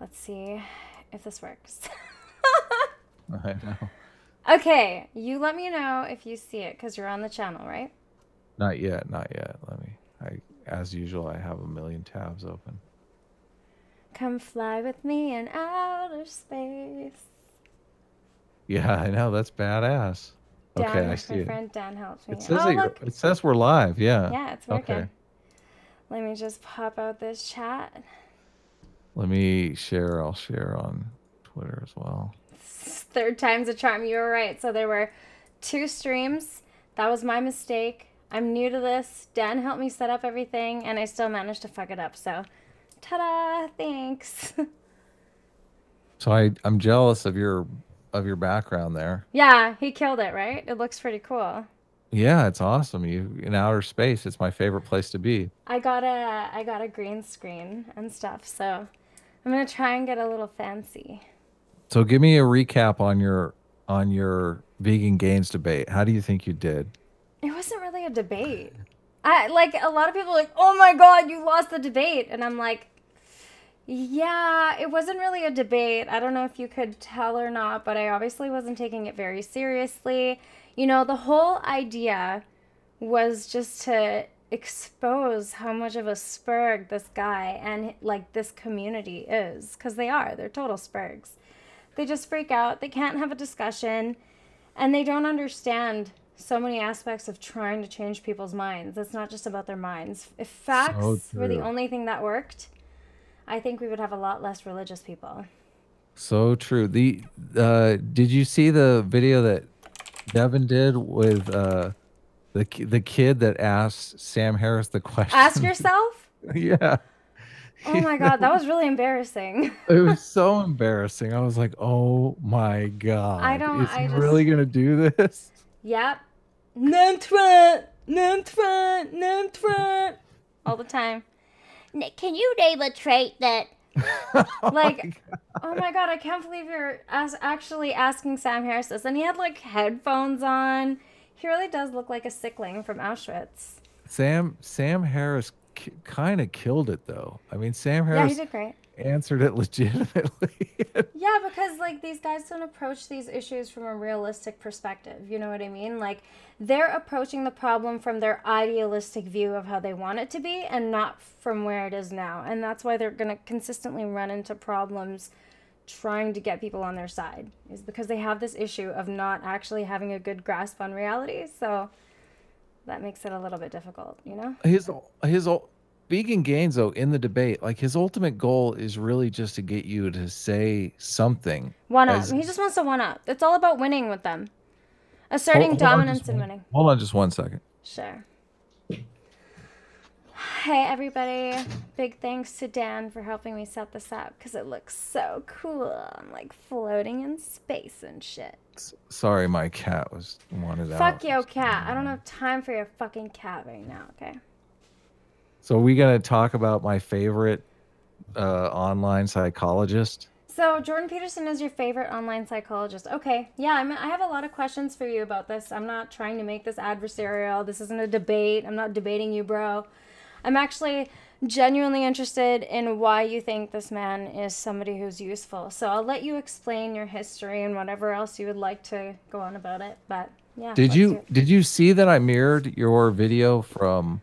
Let's see if this works. I know. Okay, you let me know if you see it because you're on the channel, right? Not yet, not yet. Let me. As usual, I have a million tabs open. Come fly with me in outer space. Yeah, I know. That's badass. Okay, I Dan, my see it. friend Dan helps It me. says Oh, that look. it says we're live. Yeah. Yeah, it's Okay. working. Let me just pop out this chat. Let me share. I'll share on Twitter as well. Third time's a charm. You were right. So there were 2 streams. That was my mistake. I'm new to this. Dan helped me set up everything, and I still managed to fuck it up. So, ta-da! Thanks. So I'm jealous of your background there. Yeah, he killed it, right? It looks pretty cool. Yeah, it's awesome. You in outer space. It's my favorite place to be. I got a green screen and stuff. So I'm gonna try and get a little fancy. So give me a recap on your vegan gains debate. How do you think you did? It wasn't really a debate. I like a lot of people are like, "Oh my god, you lost the debate," and I'm like, yeah, it wasn't really a debate. I don't know if you could tell or not, but I obviously wasn't taking it very seriously. You know, the whole idea was just to expose how much of a spurg this guy and like this community is, because they are. They're total spurgs. They just freak out. They can't have a discussion, and they don't understand so many aspects of trying to change people's minds. It's not just about their minds. If So facts were the true. only thing that worked, I think we would have a lot less religious people. So true. The did you see the video that Devin did with the kid that asked Sam Harris the Ask question? yourself. Yeah. Oh my god, that was really embarrassing. It was so embarrassing. I was like, "Oh my I God. don't, Is he I just, really gonna do this?" yep. Non-threat, non-threat, non-threat. All the time. Can you name a trait that, Oh my like, God. oh my god, I can't believe you're actually asking Sam Harris this. And he had, like, headphones on. He really does look like a sickling from Auschwitz. Sam Harris kind of killed it though. I mean, Sam Yeah, he Harris did great. answered it legitimately. Yeah, because like these guys don't approach these issues from a realistic perspective. You know what I mean? Like they're approaching the problem from their idealistic view of how they want it to be and not from where it is now. And that's why they're going to consistently run into problems trying to get people on their side is because they have this issue of not actually having a good grasp on reality. So that makes it a little bit difficult, you know? His vegan gains though in the debate, like his ultimate goal is really just to get you to say something. One up. As He just wants to one up. It's all about winning with them. Asserting dominance and winning. hold on just 1 second. Sure. Hey everybody, big thanks to Dan for helping me set this up because it looks so cool. I'm like floating in space and shit. Sorry, my cat was wanted Fuck out. yo cat. I don't have time for your fucking cat right now, okay? So we gonna talk about my favorite online psychologist. So Jordan Peterson is your favorite online psychologist. Okay, yeah, I have a lot of questions for you about this. I'm not trying to make this adversarial. This isn't a debate. I'm not debating you, bro. I'm actually genuinely interested in why you think this man is somebody who's useful. So I'll let you explain your history and whatever else you would like to go on about it. But yeah, let's do it. Did you see that I mirrored your video from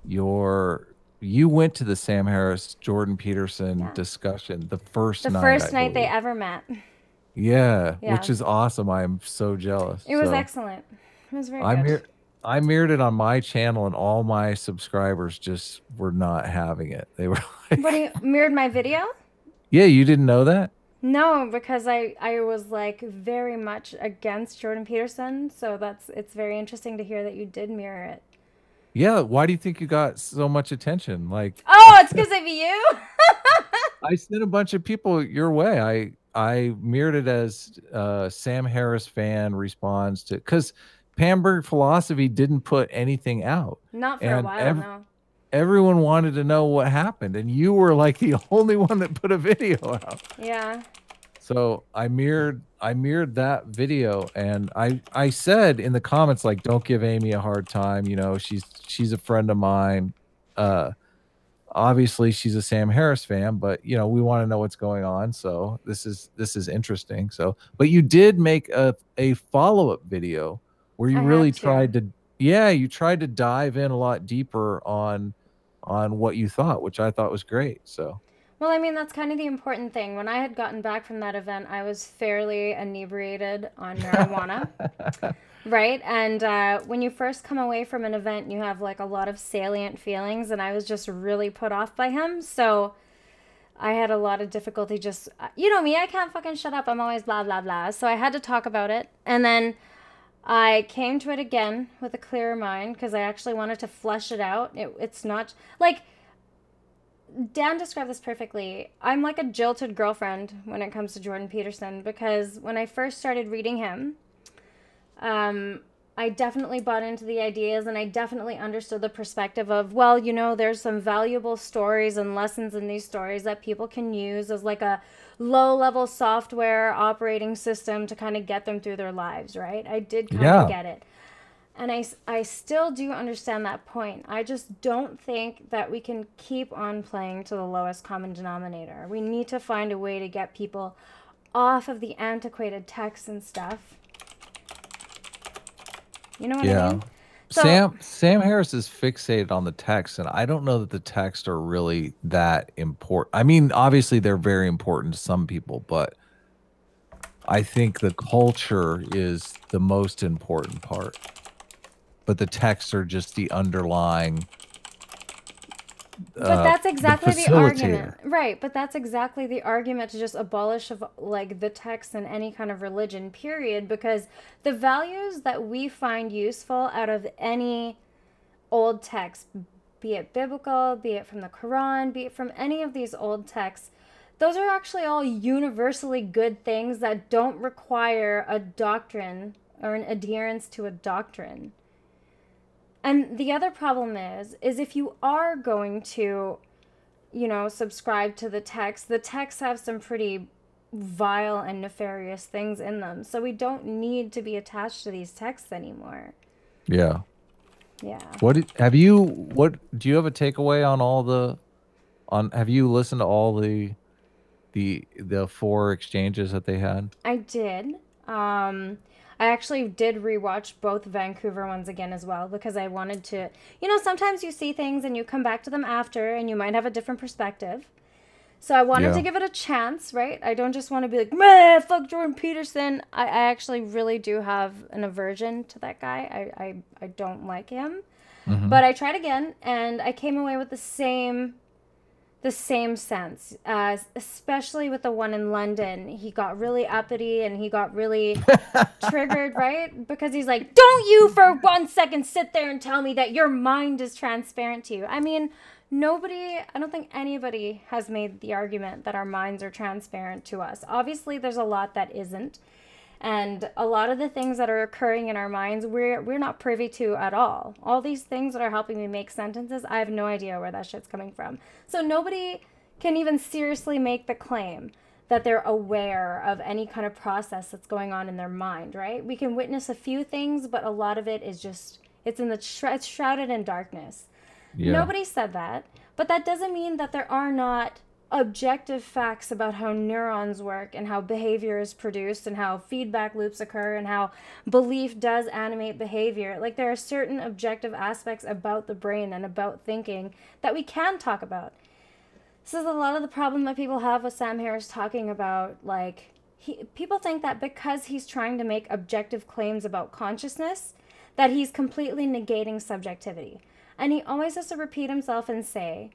your you went to the Sam Harris Jordan Peterson Yeah. discussion the first The night, I first night they believe. ever met. Yeah, Yeah. which is awesome. I'm so jealous. It was So excellent. It was very I good. mir I mirrored it on my channel and all my subscribers just were not having it. They were What do like, you mirrored my video? "Yeah, you didn't know that?" No, because I was like very much against Jordan Peterson, so it's very interesting to hear that you did mirror it. Yeah, why do you think you got so much attention? Like Oh, it's because of you? I sent a bunch of people your way. I mirrored it as Sam Harris fan responds to because Pamberg Philosophy didn't put anything out, Not for a and while, no. everyone wanted to know what happened, and you were like the only one that put a video out. Yeah. So I mirrored that video, and I said in the comments like, "Don't give Aimee a hard time. You know, she's a friend of mine." Uh, obviously she's a Sam Harris fan, but you know, we want to know what's going on. So this is interesting. So, but you did make a follow-up video where you I really had to. tried to, yeah, you tried to dive in a lot deeper on what you thought, which I thought was great. So, Well, I mean, that's kind of the important thing. When I had gotten back from that event, I was fairly inebriated on marijuana, right? And when you first come away from an event, you have like a lot of salient feelings, and I was just really put off by him. So I had a lot of difficulty just, you know me, I can't fucking shut up. I'm always blah, blah, blah. So I had to talk about it. And then I came to it again with a clearer mind because I actually wanted to flesh it out. It's not like Dan described this perfectly. I'm like a jilted girlfriend when it comes to Jordan Peterson because when I first started reading him, um, I definitely bought into the ideas and I definitely understood the perspective of, well, you know, there's some valuable stories and lessons in these stories that people can use as like a low level software operating system to kind of get them through their lives, right? I did kind of yeah. get it. And I still do understand that point. I just don't think that we can keep on playing to the lowest common denominator. We need to find a way to get people off of the antiquated texts and stuff. You know what I Yeah. mean? So, Sam Harris is fixated on the text, and I don't know that the texts are really that important. I mean, obviously they're very important to some people, but I think the culture is the most important part. But the texts are just the underlying but that's the exactly the facilitator. argument. Right, but that's exactly the argument to just abolish of like the text in any kind of religion, period, because the values that we find useful out of any old text, be it biblical, be it from the Quran, be it from any of these old texts, those are actually all universally good things that don't require a doctrine or an adherence to a doctrine. And the other problem is if you are going to, you know, subscribe to the texts have some pretty vile and nefarious things in them. So we don't need to be attached to these texts anymore. Yeah. Yeah. What do you have a takeaway on all the on have you listened to all the four exchanges that they had? I did. I actually did rewatch both Vancouver ones again as well because I wanted to, you know, sometimes you see things and you come back to them after and you might have a different perspective. So I wanted to Yeah. give it a chance, right? I don't just want to be like, man, fuck Jordan Peterson. I actually really do have an aversion to that guy. I don't like him. Hmm. But I tried again and I came away with the same sense, especially with the one in London. He got really uppity and he got really triggered, right? Because he's like, don't you for 1 second sit there and tell me that your mind is transparent to you. I mean, I don't think anybody has made the argument that our minds are transparent to us. Obviously, there's a lot that isn't. And a lot of the things that are occurring in our minds, we're not privy to at all. All these things that are helping me make sentences, I have no idea where that shit's coming from. So nobody can even seriously make the claim that they're aware of any kind of process that's going on in their mind, right? We can witness a few things, but a lot of it is just it's shrouded in darkness. Yeah. Nobody said that, but that doesn't mean that there are not objective facts about how neurons work and how behavior is produced and how feedback loops occur and how belief does animate behavior. Like there are certain objective aspects about the brain and about thinking that we can talk about. This is a lot of the problem that people have with Sam Harris talking about, like, people think that because he's trying to make objective claims about consciousness, that he's completely negating subjectivity. And he always has to repeat himself and say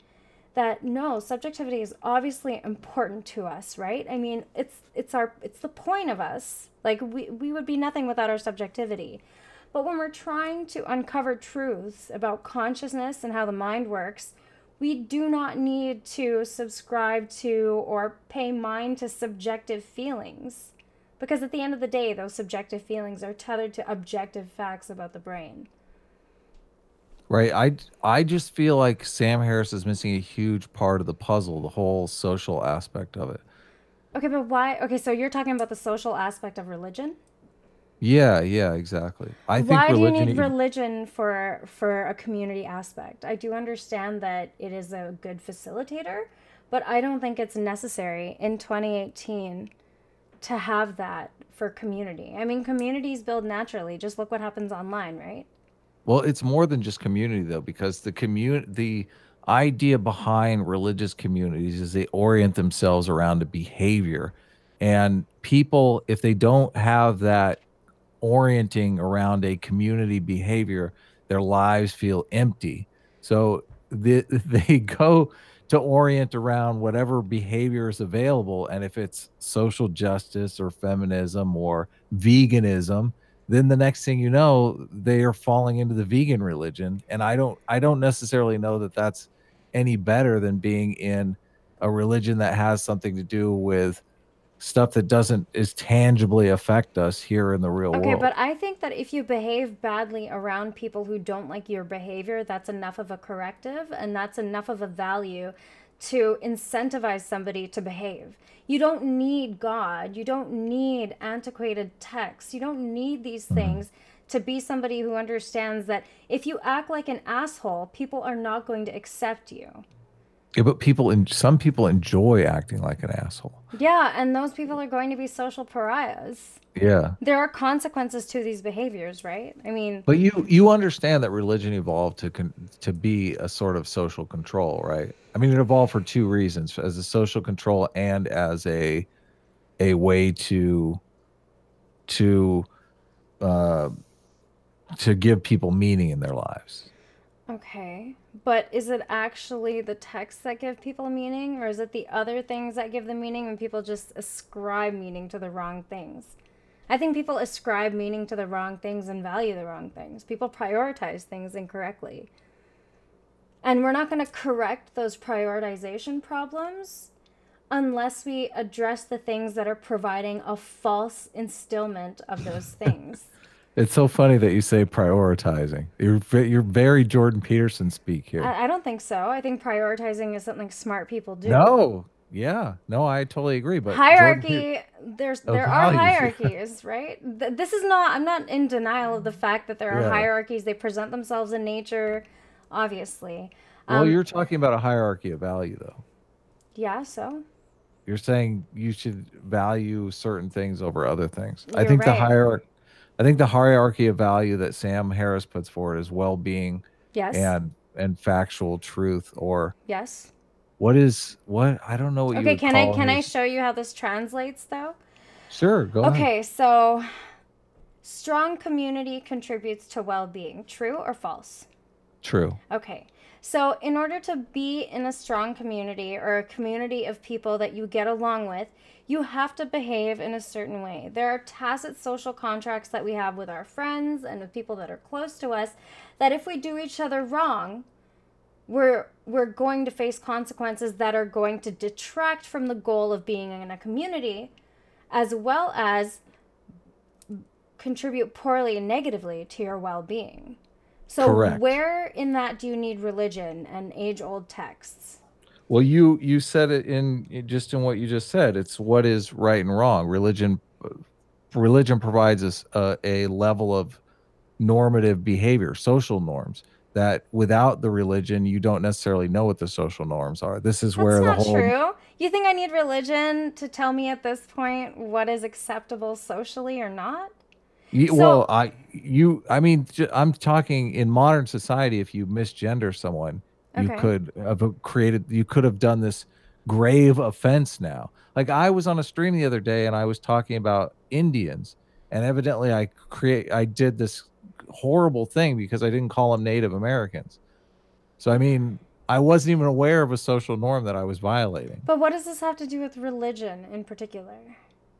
that no, subjectivity is obviously important to us, right? I mean, it's the point of us. Like we would be nothing without our subjectivity. But when we're trying to uncover truths about consciousness and how the mind works, we do not need to subscribe to or pay mind to subjective feelings. Because at the end of the day, those subjective feelings are tethered to objective facts about the brain. Right. I just feel like Sam Harris is missing a huge part of the puzzle, the whole social aspect of it. Okay, but why? Okay, so you're talking about the social aspect of religion? Yeah, yeah, exactly. I think Why do you religion need even religion for a community aspect? I do understand that it is a good facilitator, but I don't think it's necessary in 2018 to have that for community. I mean, communities build naturally. Just look what happens online, right? well, it's more than just community though, because the idea behind religious communities is they orient themselves around a behavior. And people, if they don't have that orienting around a community behavior, their lives feel empty. So they go to orient around whatever behavior is available. And if it's social justice or feminism or veganism, then the next thing you know, they are falling into the vegan religion. And I don't necessarily know that that's any better than being in a religion that has something to do with stuff that doesn't is tangibly affect us here in the real Okay, world. but I think that if you behave badly around people who don't like your behavior, that's enough of a corrective and that's enough of a value to incentivize somebody to behave. You don't need God. You don't need antiquated texts. You don't need these Mhm. things to be somebody who understands that if you act like an asshole, people are not going to accept you. Yeah, but some people enjoy acting like an asshole. Yeah, and those people are going to be social pariahs. Yeah. There are consequences to these behaviors, right? I mean, But you understand that religion evolved to be a sort of social control, right? I mean, it evolved for two reasons, as a social control and as a way to uh to give people meaning in their lives. okay. But is it actually the texts that give people meaning, or is it the other things that give the meaning and people just ascribe meaning to the wrong things? I think people ascribe meaning to the wrong things and value the wrong things. People prioritize things incorrectly. And we're not going to correct those prioritization problems unless we address the things that are providing a false instillment of those things. It's so funny that you say prioritizing. You're very Jordan Peterson speak here. I don't think so. I think prioritizing is something smart people do. No, yeah, no, I totally agree. But Hierarchy, of there are values, hierarchies, right? This is not, I'm not in denial of the fact that there are yeah. hierarchies. They present themselves in nature, obviously. Well, Um, you're talking about a hierarchy of value, though. yeah, so You're saying you should value certain things over other things. you're right. I think the hierarchy of value that Sam Harris puts forward is well-being Yes, and factual truth, or yes. what I don't know what you Okay, would call can I his. show you how this translates though? Sure, go ahead. Okay, so strong community contributes to well-being. True or false? True. Okay. So, in order to be in a strong community or a community of people that you get along with, you have to behave in a certain way. There are tacit social contracts that we have with our friends and with people that are close to us that if we do each other wrong, we're going to face consequences that are going to detract from the goal of being in a community as well as contribute poorly and negatively to your well-being. So, Correct. where in that do you need religion and age old texts? Well, you said it just in what you just said. It's what is right and wrong. Religion provides us a level of normative behavior, social norms, that without the religion, you don't necessarily know what the social norms are. This is That's where the not whole, true. You think I need religion to tell me at this point what is acceptable socially or not? So, well, I mean, I'm talking in modern society. If you misgender someone, okay. you could have done this grave offense now. Like I was on a stream the other day and I was talking about Indians, and evidently I did this horrible thing because I didn't call them Native Americans. So I mean, I wasn't even aware of a social norm that I was violating. But what does this have to do with religion in particular?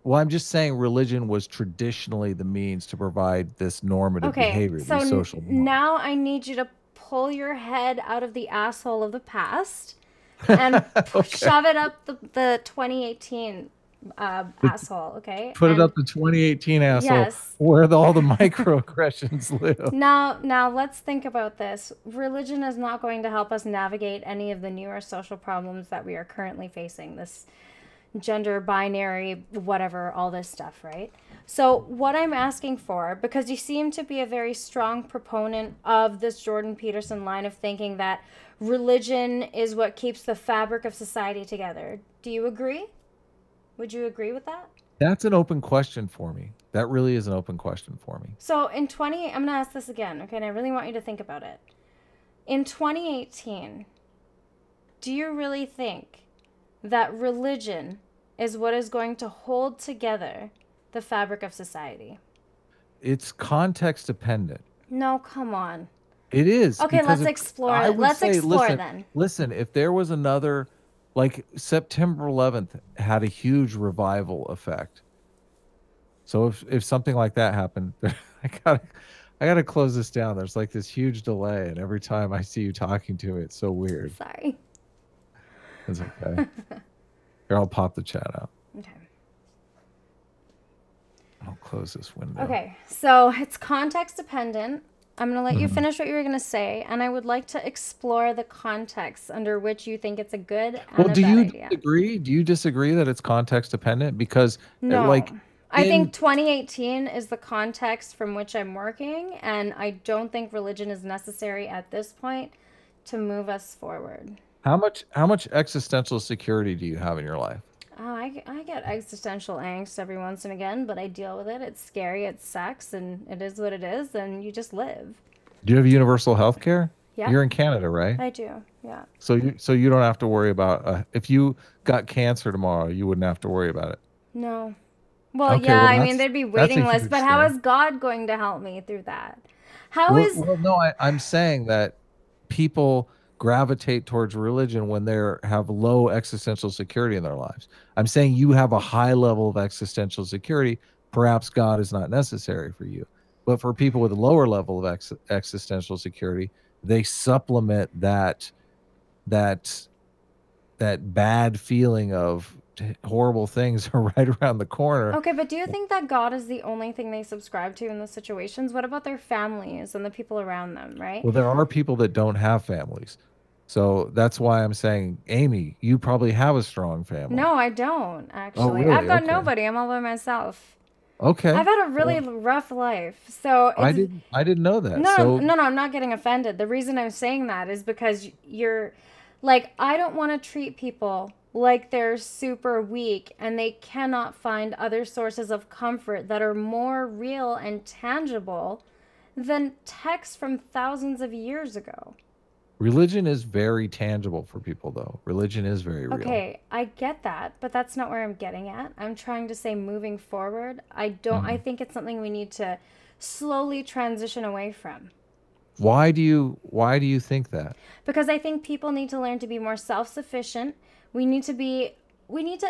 Well, I'm just saying religion was traditionally the means to provide this normative Okay, behavior, so these social norms. now I need you to pull your head out of the asshole of the past and Okay. shove it up the 2018 asshole, okay? Put it And up to 2018, asshole, yes. where all the microaggressions live. Now let's think about this. Religion is not going to help us navigate any of the newer social problems that we are currently facing. This gender binary, whatever, all this stuff, right? So what I'm asking for, because you seem to be a very strong proponent of this Jordan Peterson line of thinking that religion is what keeps the fabric of society together. Do you agree? Would you agree with that? That's an open question for me. That really is an open question for me. So I'm going to ask this again, okay? And I really want you to think about it. In 2018, do you really think that religion is what is going to hold together the fabric of society? It's context dependent. No, come on. It is. Okay, let's explore it. Let's explore then. Listen, if there was another, like September 11th had a huge revival effect. So if something like that happened, I gotta close this down. There's like this huge delay, and every time I see you talking to me, it's so weird. Sorry. It's okay. Here, I'll pop the chat out. Okay. I'll close this window. Okay, so it's context dependent. I'm going to let you finish what you were going to say, and I would like to explore the context under which you think it's a good and a bad idea. Do you disagree that it's context dependent? Because no, I think 2018 is the context from which I'm working, and I don't think religion is necessary at this point to move us forward. How much existential security do you have in your life? Oh, I get existential angst every once and again, but I deal with it. It's scary, it sucks, and it is what it is, and you just live. Do you have universal health care? Yeah. You're in Canada, right? I do, yeah. So you don't have to worry about, if you got cancer tomorrow, you wouldn't have to worry about it? No. Well, okay, yeah, I mean, there'd be waiting lists, but how is God going to help me through that? Well, no, I'm saying that people gravitate towards religion when they have low existential security in their lives. I'm saying you have a high level of existential security. Perhaps God is not necessary for you. But for people with a lower level of existential security, they supplement that bad feeling of horrible things are right around the corner. Okay, but do you think that God is the only thing they subscribe to in those situations? What about their families and the people around them, right? Well, there are people that don't have families. So that's why I'm saying, Aimee, you probably have a strong family. No, I don't, actually. Oh, really? I've got nobody. I'm all by myself. Okay. I've had a really rough life. So I didn't know that. No, I'm not getting offended. The reason I'm saying that is because you're like, I don't want to treat people like they're super weak and they cannot find other sources of comfort that are more real and tangible than texts from thousands of years ago. Religion is very tangible for people, though. Religion is very real. Okay, I get that, but that's not where I'm getting at. I'm trying to say moving forward, I think it's something we need to slowly transition away from. Why do you think that? Because I think people need to learn to be more self-sufficient. We need to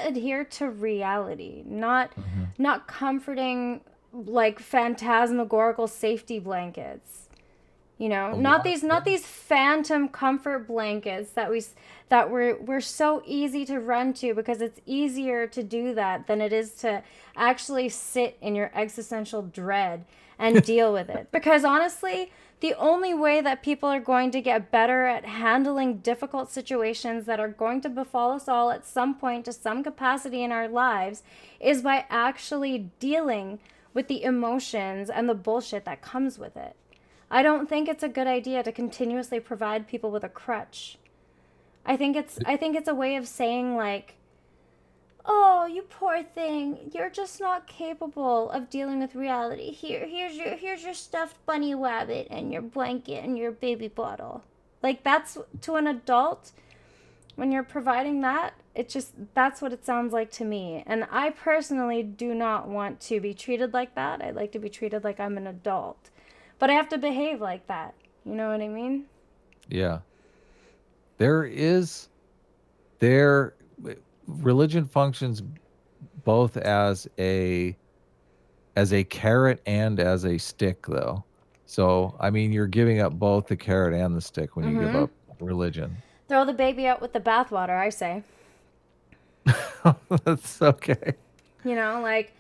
adhere to reality, not comforting like phantasmagorical safety blankets. You know, not these phantom comfort blankets that we're so easy to run to because it's easier to do that than it is to actually sit in your existential dread and deal with it. Because honestly, the only way that people are going to get better at handling difficult situations that are going to befall us all at some point to some capacity in our lives is by actually dealing with the emotions and the bullshit that comes with it. I don't think it's a good idea to continuously provide people with a crutch. I think it's a way of saying like, oh, you poor thing, you're just not capable of dealing with reality. Here's your stuffed bunny rabbit and your blanket and your baby bottle. Like, that's to an adult, when you're providing that, that's what it sounds like to me. And I personally do not want to be treated like that. I'd like to be treated like I'm an adult. But I have to behave like that. You know what I mean? Yeah. Religion functions both as a carrot and as a stick, though. So, I mean, you're giving up both the carrot and the stick when you give up religion. Throw the baby out with the bathwater, I say. That's okay. You know, like...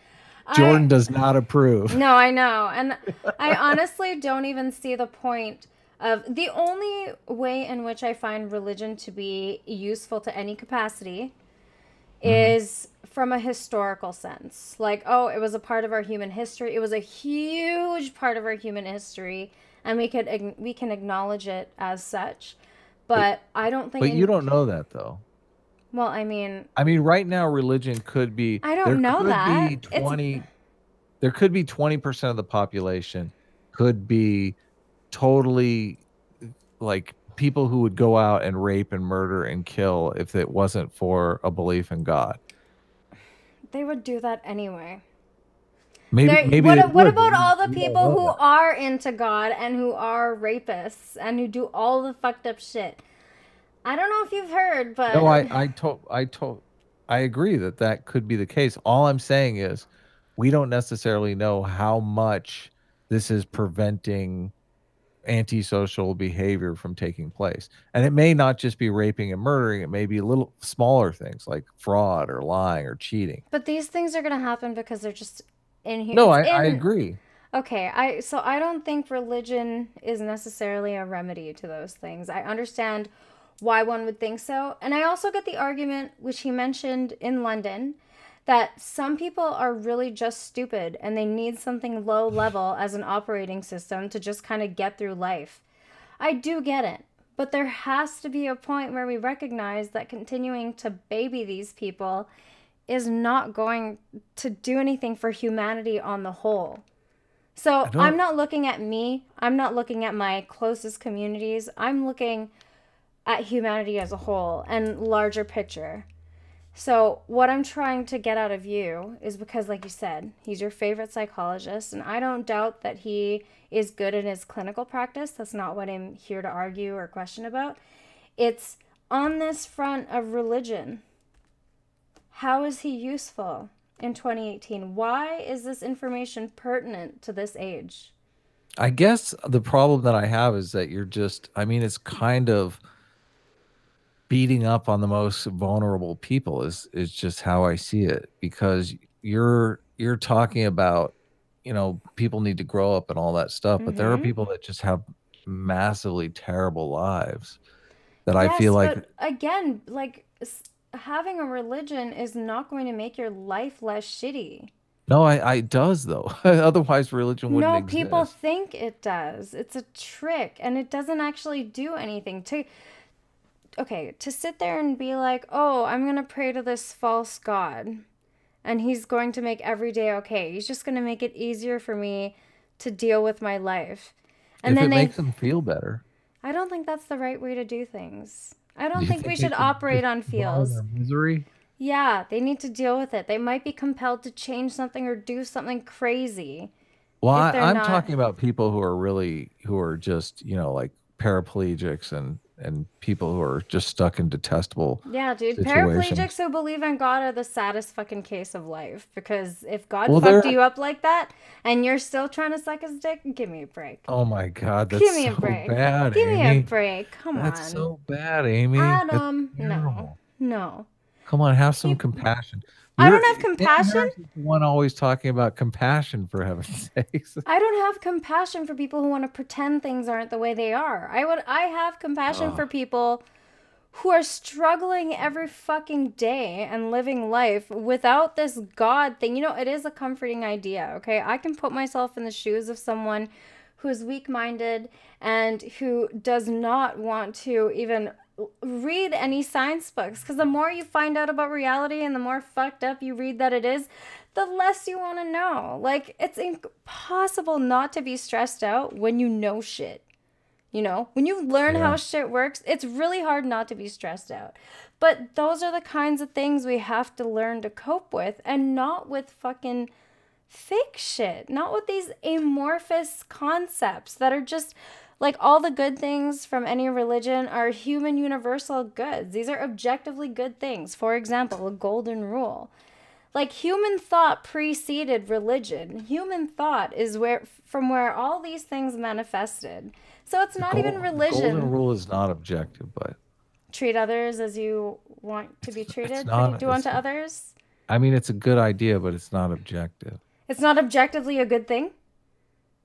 Jordan does not approve. No, I know. And I honestly don't even see the point of... The only way in which I find religion to be useful to any capacity is from a historical sense. Like, oh, it was a part of our human history. It was a huge part of our human history, and we can acknowledge it as such. But But I don't think but you don't know that though. well, I mean, I mean, right now religion could be I don't there know could that. be 20% of the population could be totally like people who would go out and rape and murder and kill if it wasn't for a belief in God. They would do that anyway. Maybe they What would, but about all the we don't people know who that. are into God and who are rapists and who do all the fucked up shit? I don't know if you've heard, but No, I agree that that could be the case. All I'm saying is we don't necessarily know how much this is preventing antisocial behavior from taking place. And it may not just be raping and murdering, it may be little smaller things like fraud or lying or cheating. but these things are gonna happen because they're just in here. No, It's I in agree. okay. I don't think religion is necessarily a remedy to those things. I understand why one would think so, and I also get the argument which he mentioned in London that some people are really just stupid and they need something low level as an operating system to just kind of get through life. I do get it. But there has to be a point where we recognize that continuing to baby these people is not going to do anything for humanity on the whole. I So I'm don't not looking at me. I'm not looking at my closest communities. I'm looking at humanity as a whole and larger picture. So, what I'm trying to get out of you is because, like you said, he's your favorite psychologist, and I don't doubt that he is good in his clinical practice. That's not what I'm here to argue or question about. It's on this front of religion. How is he useful in 2018? Why is this information pertinent to this age? I guess the problem that I have is that you're just I mean it's kind of beating up on the most vulnerable people is just how I see it because you're talking about people need to grow up and all that stuff, but there are Mm-hmm. people that just have massively terrible lives that I feel Yes, like but again, like having a religion is not going to make your life less shitty. no, I it does though. Otherwise religion wouldn't No, people exist. think it does. It's a trick and it doesn't actually do anything. To sit there and be like, "Oh, I'm going to pray to this false god and he's going to make every day okay. He's just going to make it easier for me to deal with my life." And If then it they makes them feel better, I don't think that's the right way to do things. I do don't you think we think they should should operate just on bar feels. their misery? Yeah, they need to deal with it. They might be compelled to change something or do something crazy Well, if they're I'm not. talking about people who are just, like paraplegics and people who are just stuck in detestable Yeah, dude, paraplegics situations. who believe in God are the saddest fucking case of life because if God Well, fucked they're you up like that and you're still trying to suck his dick, give me a break. oh my God, that's Give me a so break. bad, Give me a Amy. break. Come That's on. so bad, Amy. That's Adam, no. terrible. No. Come on, have some You compassion. I don't You're have Sam compassion. Harris is the one always talking about compassion for heaven's sakes. I don't have compassion for people who want to pretend things aren't the way they are. I have compassion Oh, for people who are struggling every fucking day and living life without this God thing. It is a comforting idea, okay? I can put myself in the shoes of someone who's weak minded and who does not want to even read any science books. Because the more you find out about reality and the more fucked up you read that it is, the less you want to know. Like, it's impossible not to be stressed out when you know shit. When you learn how yeah. shit works, it's really hard not to be stressed out. But those are the kinds of things we have to learn to cope with and not with fucking fake shit. Not with these amorphous concepts that are just like all the good things from any religion are human universal goods. These are objectively good things. For example, a golden rule. Like human thought preceded religion. Human thought is from where all these things manifested. So it's not even The golden religion. rule is not objective, but Treat others as you want to be it's treated. not Do unto others. I mean it's a good idea, but it's not objective. It's not objectively a good thing.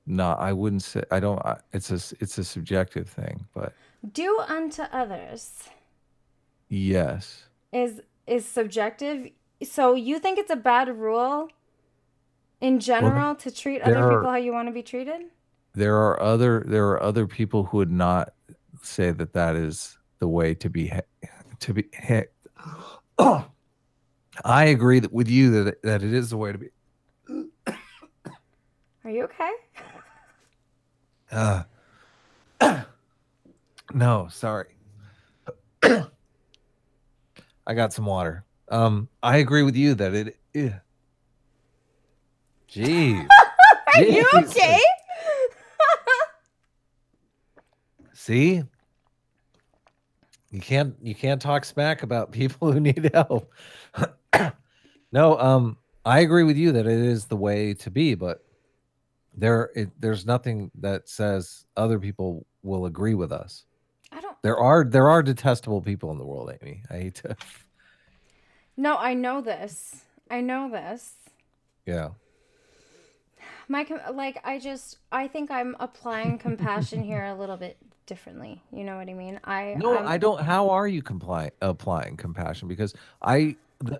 No, I wouldn't say I don't it's a subjective thing, but Do unto others yes. is subjective. So you think it's a bad rule in Well, general to treat there other people are how you want to be treated? there are other people who would not say that that is the way to be to be. I agree that with you that it is the way to be. Are you okay? Uh, no, sorry. I got some water. I agree with you that it. Jeez, Are you okay? Jesus. See, you can't talk smack about people who need help. No, I agree with you that it is the way to be, but there's nothing that says other people will agree with us. I don't. There are detestable people in the world, Amy. I hate to. No, I know this. I know this. Yeah. Like I think I'm applying compassion here a little bit differently. You know what I mean? No, I don't. How are you applying compassion? Because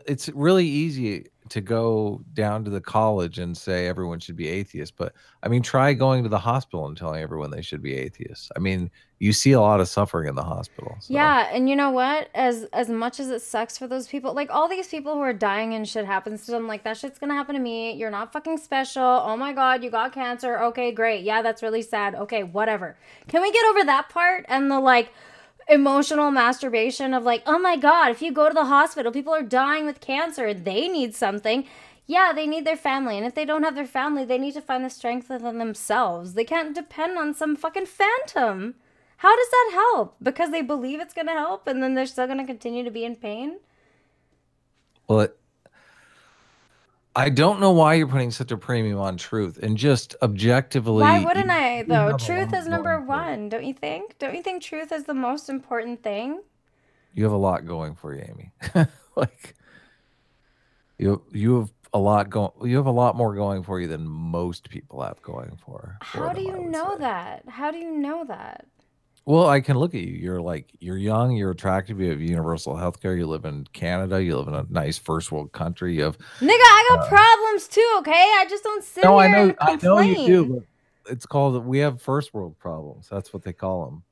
it's really easy to go down to the college and say everyone should be atheist. But I mean, try going to the hospital and telling everyone they should be atheists. I mean, you see a lot of suffering in the hospital. So Yeah, and you know what? As much as it sucks for those people, like all these people who are dying and shit happens to them, like that shit's gonna happen to me. You're not fucking special. Oh my god, you got cancer. Okay, great. Yeah, that's really sad. Okay, whatever. Can we get over that part and the like emotional masturbation of like, oh my god, if you go to the hospital, people are dying with cancer. They need something. Yeah, they need their family. And if they don't have their family, they need to find the strength within themselves. They can't depend on some fucking phantom. How does that help? Because they believe it's going to help and then they're still going to continue to be in pain? well, I don't know why you're putting such a premium on truth and just Why objectively. wouldn't I, You though? have a Truth lot is number going for you. one, don't you think? Don't you think truth is the most important thing? You have a lot going for you, Amy. Like you have a lot going. You have a lot more going for you than most people have going for How do them, you I would know say. that? How do you know that? Well, I can look at you. You're young, you're attractive, you have universal health care, you live in Canada, you live in a nice first world country. You have Nigga, I got uh, problems too, okay? I just don't sit no, here and I know you do, complain. but it's called we have first world problems. That's what they call them.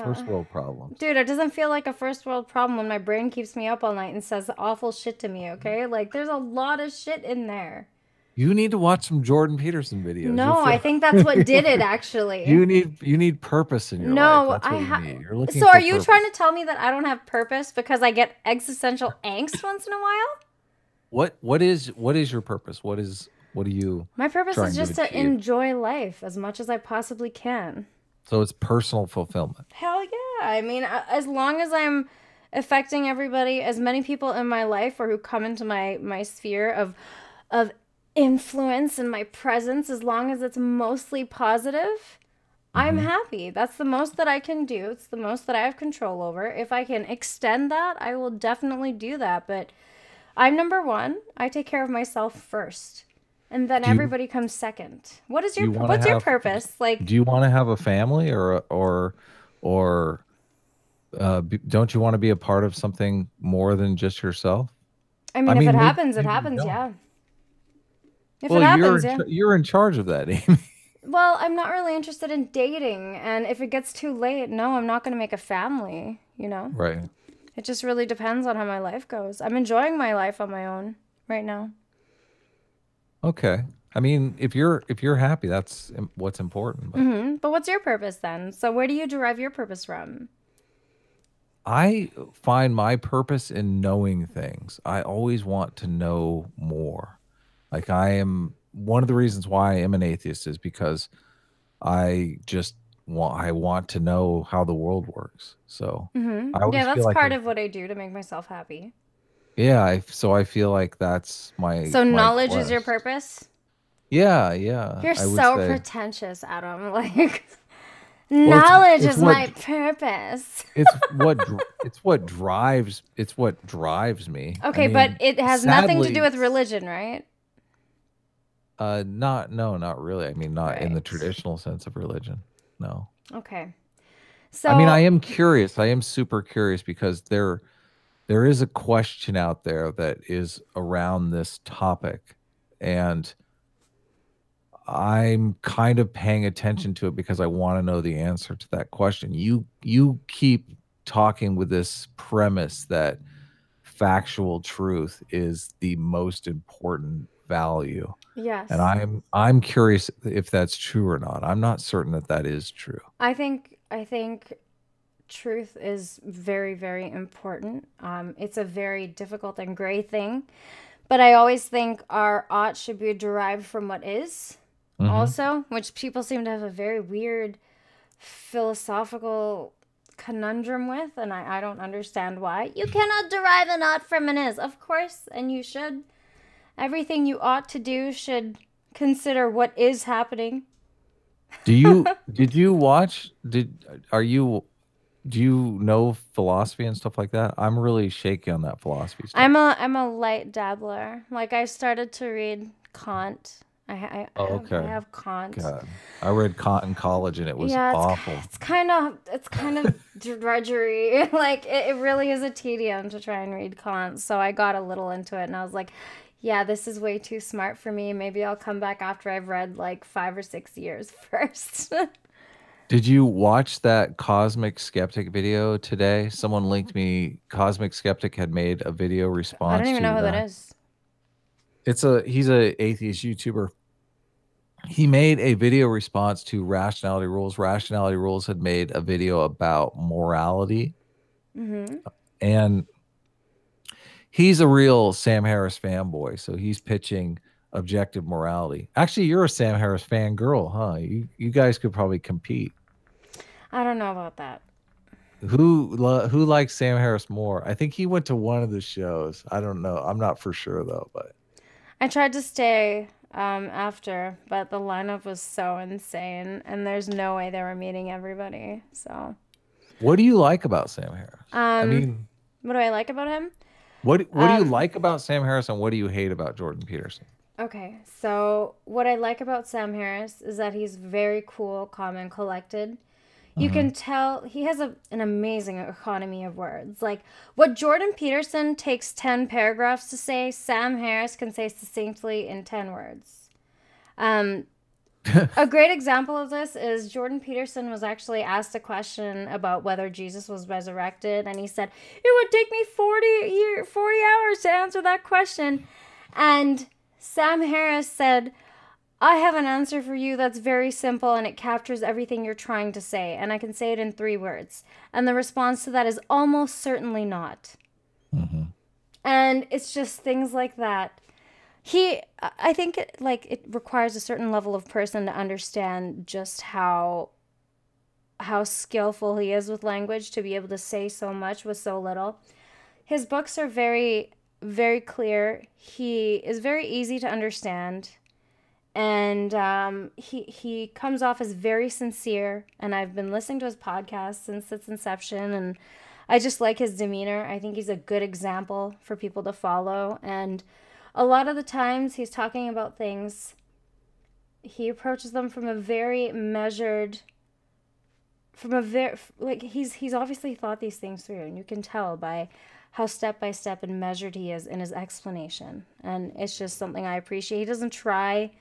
First world problems. Dude, it doesn't feel like a first world problem when my brain keeps me up all night and says awful shit to me, okay? Like, there's a lot of shit in there. You need to watch some Jordan Peterson videos. You'll No, I feel think that's what did it, actually. you need purpose in your life. No, That's what you need. You're looking So are for you trying purpose. to tell me that I don't have purpose because I get existential angst once in a while? What is your purpose? What are you My purpose is trying to just to achieve? enjoy life as much as I possibly can. So it's personal fulfillment. Hell yeah. I mean, as long as I'm affecting everybody, as many people in my life or who come into my sphere of influence and my presence, as long as it's mostly positive, I'm Hmm. happy. That's the most that I can do. It's the most that I have control over. If I can extend that, I will definitely do that. But I'm number one. I take care of myself first. And then Do you everybody comes second. What is do your you want to what's your have purpose? Like, do you want to have a family or don't you want to be a part of something more than just yourself? I I mean, if it mean, happens, it maybe you happens, don't. yeah. If it Well, you're happens, yeah. you're in charge of that, Amy. Well, I'm not really interested in dating, and if it gets too late, no, I'm not going to make a family, you know? Right. It just really depends on how my life goes. I'm enjoying my life on my own right now. Okay. I mean, if you're happy, that's what's important. But But what's your purpose then? So where do you derive your purpose from? I find my purpose in knowing things. I always want to know more. Like I am one of the reasons why I am an atheist is because I want to know how the world works. So I Yeah, always feel that's like part of what I do to make myself happy. yeah, I feel like that's my So my knowledge is your quest. purpose? Yeah, yeah, You're I would so say. pretentious, Adam. Like, Well, knowledge it's is what my purpose. it's what drives me. I Okay, but mean, it has nothing to do sadly, with religion, right? not no, not really. I mean, not in the Right. traditional sense of religion. No. Okay. I mean, I So, am curious. I am super curious because there is a question out there that is around this topic, and I'm kind of paying attention to it because I want to know the answer to that question. You keep talking with this premise that factual truth is the most important value. And Yes. I'm curious if that's true or not. I'm not certain that that is true. I think truth is very, very important. It's a very difficult and gray thing, but I always think our ought should be derived from what is, Hmm. also, which people seem to have a very weird philosophical conundrum with, and I don't understand why. You cannot derive an ought from an is, of course, and you should. Everything you ought to do should consider what is happening. Did you watch are you do you know philosophy and stuff like that? I'm really shaky on that philosophy stuff. I'm a light dabbler. Like I started to read Kant. Oh, I okay. have Kant. God. I read Kant in college and it was Yeah, awful. it's kind of drudgery. Like it really is a tedium to try and read Kant. So I got a little into it and I was like, yeah, this is way too smart for me. Maybe I'll come back after I've read like 5 or 6 years first. Did you watch that Cosmic Skeptic video today? Someone linked me. Cosmic Skeptic had made a video I don't response even know to who that that. is. He's a atheist YouTuber. He made a video response to Rationality Rules. Rationality Rules had made a video about morality, Mm-hmm. and he's a real Sam Harris fanboy. So he's pitching objective morality. Actually, you're a Sam Harris fangirl, huh? You guys could probably compete. I don't know about that. Who likes Sam Harris more? I think he went to one of the shows. I don't know. I'm not for sure though, but I tried to stay after, but the lineup was so insane, and there's no way they were meeting everybody. So, what do you like about Sam Harris? I um, mean, what do I like about him? what do you Um, like about Sam Harris and what do you hate about Jordan Peterson? okay, so what I like about Sam Harris is that he's very cool, calm, and collected. You Hmm. can tell he has an amazing economy of words. Like what Jordan Peterson takes 10 paragraphs to say, Sam Harris can say succinctly in 10 words. Um, a great example of this is Jordan Peterson was actually asked a question about whether Jesus was resurrected, and he said, it would take me 40 hours to answer that question. And Sam Harris said, I have an answer for you that's very simple and it captures everything you're trying to say, and I can say it in 3 words. And the response to that is almost certainly not. Hmm. And it's just things like that. I think it requires a certain level of person to understand just how skillful he is with language to be able to say so much with so little. His books are very, very clear. He is very easy to understand, and he comes off as very sincere. And I've been listening to his podcast since its inception, and I just like his demeanor. I think he's a good example for people to follow, and a lot of the times he's talking about things, he approaches them from a very measured, from a very like he's obviously thought these things through, and you can tell by how step by step and measured he is in his explanation. And it's just something I appreciate. He doesn't try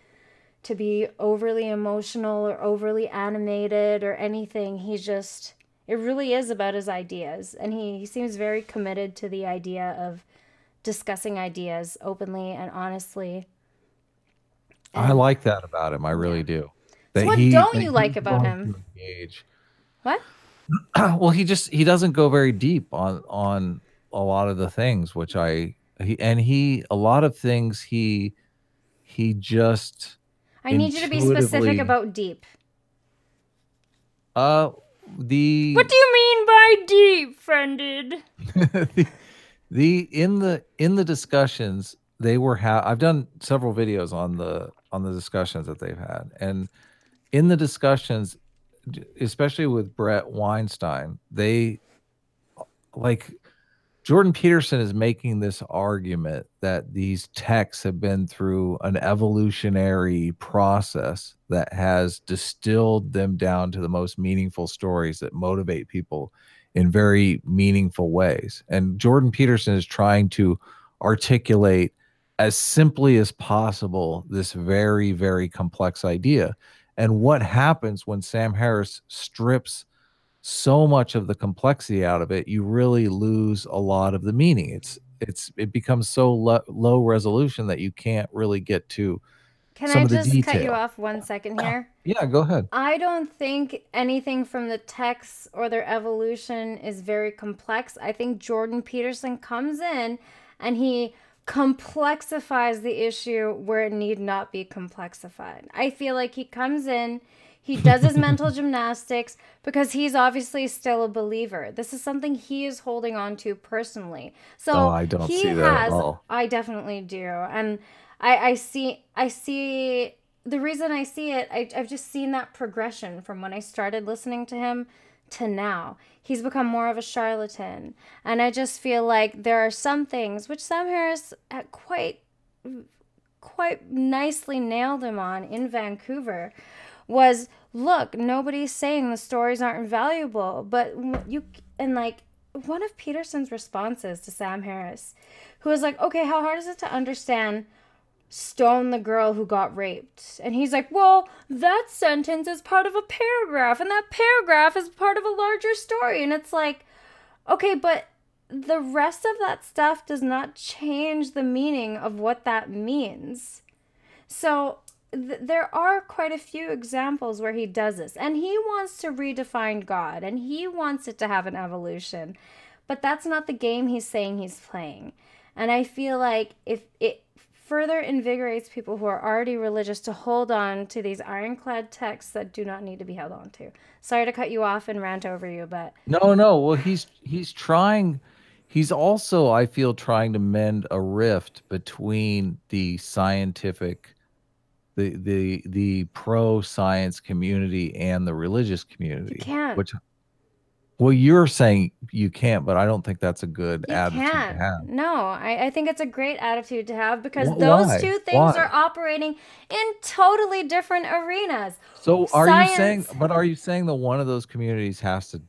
to be overly emotional or overly animated or anything. It really is about his ideas. And he seems very committed to the idea of discussing ideas openly and honestly. I And like that about him. I yeah. really do. So, what don't That you like he's about willing him? to engage. What? Well, he doesn't go very deep on a lot of the things, which he a lot of things he just I need you to be specific intuitively about deep. uh What the do you mean by deep, friended? in the discussions they were I've done several videos on the discussions that they've had, and in the discussions, especially with Brett Weinstein, they like Jordan Peterson is making this argument that these texts have been through an evolutionary process that has distilled them down to the most meaningful stories that motivate people in very meaningful ways. And Jordan Peterson is trying to articulate as simply as possible this very, very complex idea. And what happens when Sam Harris strips so much of the complexity out of it, you really lose a lot of the meaning. It becomes so low resolution that you can't really get to Can some I of the just cut you detail. off 1 second here? Yeah, go ahead. I don't think anything from the texts or their evolution is very complex. I think Jordan Peterson comes in and he complexifies the issue where it need not be complexified. I feel like he comes in, he does his mental gymnastics because he's obviously still a believer. This is something he is holding on to personally. Oh, So I don't he see that at has, all. I definitely do. And I see the reason I see it, I've just seen that progression from when I started listening to him to now. He's become more of a charlatan. And I just feel like there are some things which Sam Harris had quite nicely nailed him on in Vancouver was, look, nobody's saying the stories aren't valuable, but you, and like one of Peterson's responses to Sam Harris, who was like, okay, how hard is it to understand stone the girl who got raped? And he's like, well, that sentence is part of a paragraph, and that paragraph is part of a larger story. And it's like, okay, but the rest of that stuff does not change the meaning of what that means. So there are quite a few examples where he does this, and he wants to redefine God, and he wants it to have an evolution, but that's not the game he's saying he's playing. And I feel like if it further invigorates people who are already religious to hold on to these ironclad texts that do not need to be held on to. Sorry to cut you off and rant over you, but No. Well, he's trying. He's also, I feel, trying to mend a rift between the scientific, the pro science community and the religious you community. can't. Which, well, you're saying you can't, but I don't think that's a good You attitude to can't. have. No, I think it's a great attitude to have because those Why? two things Why? are operating in totally different arenas. So are you saying? Science. But are you saying that one of those communities has to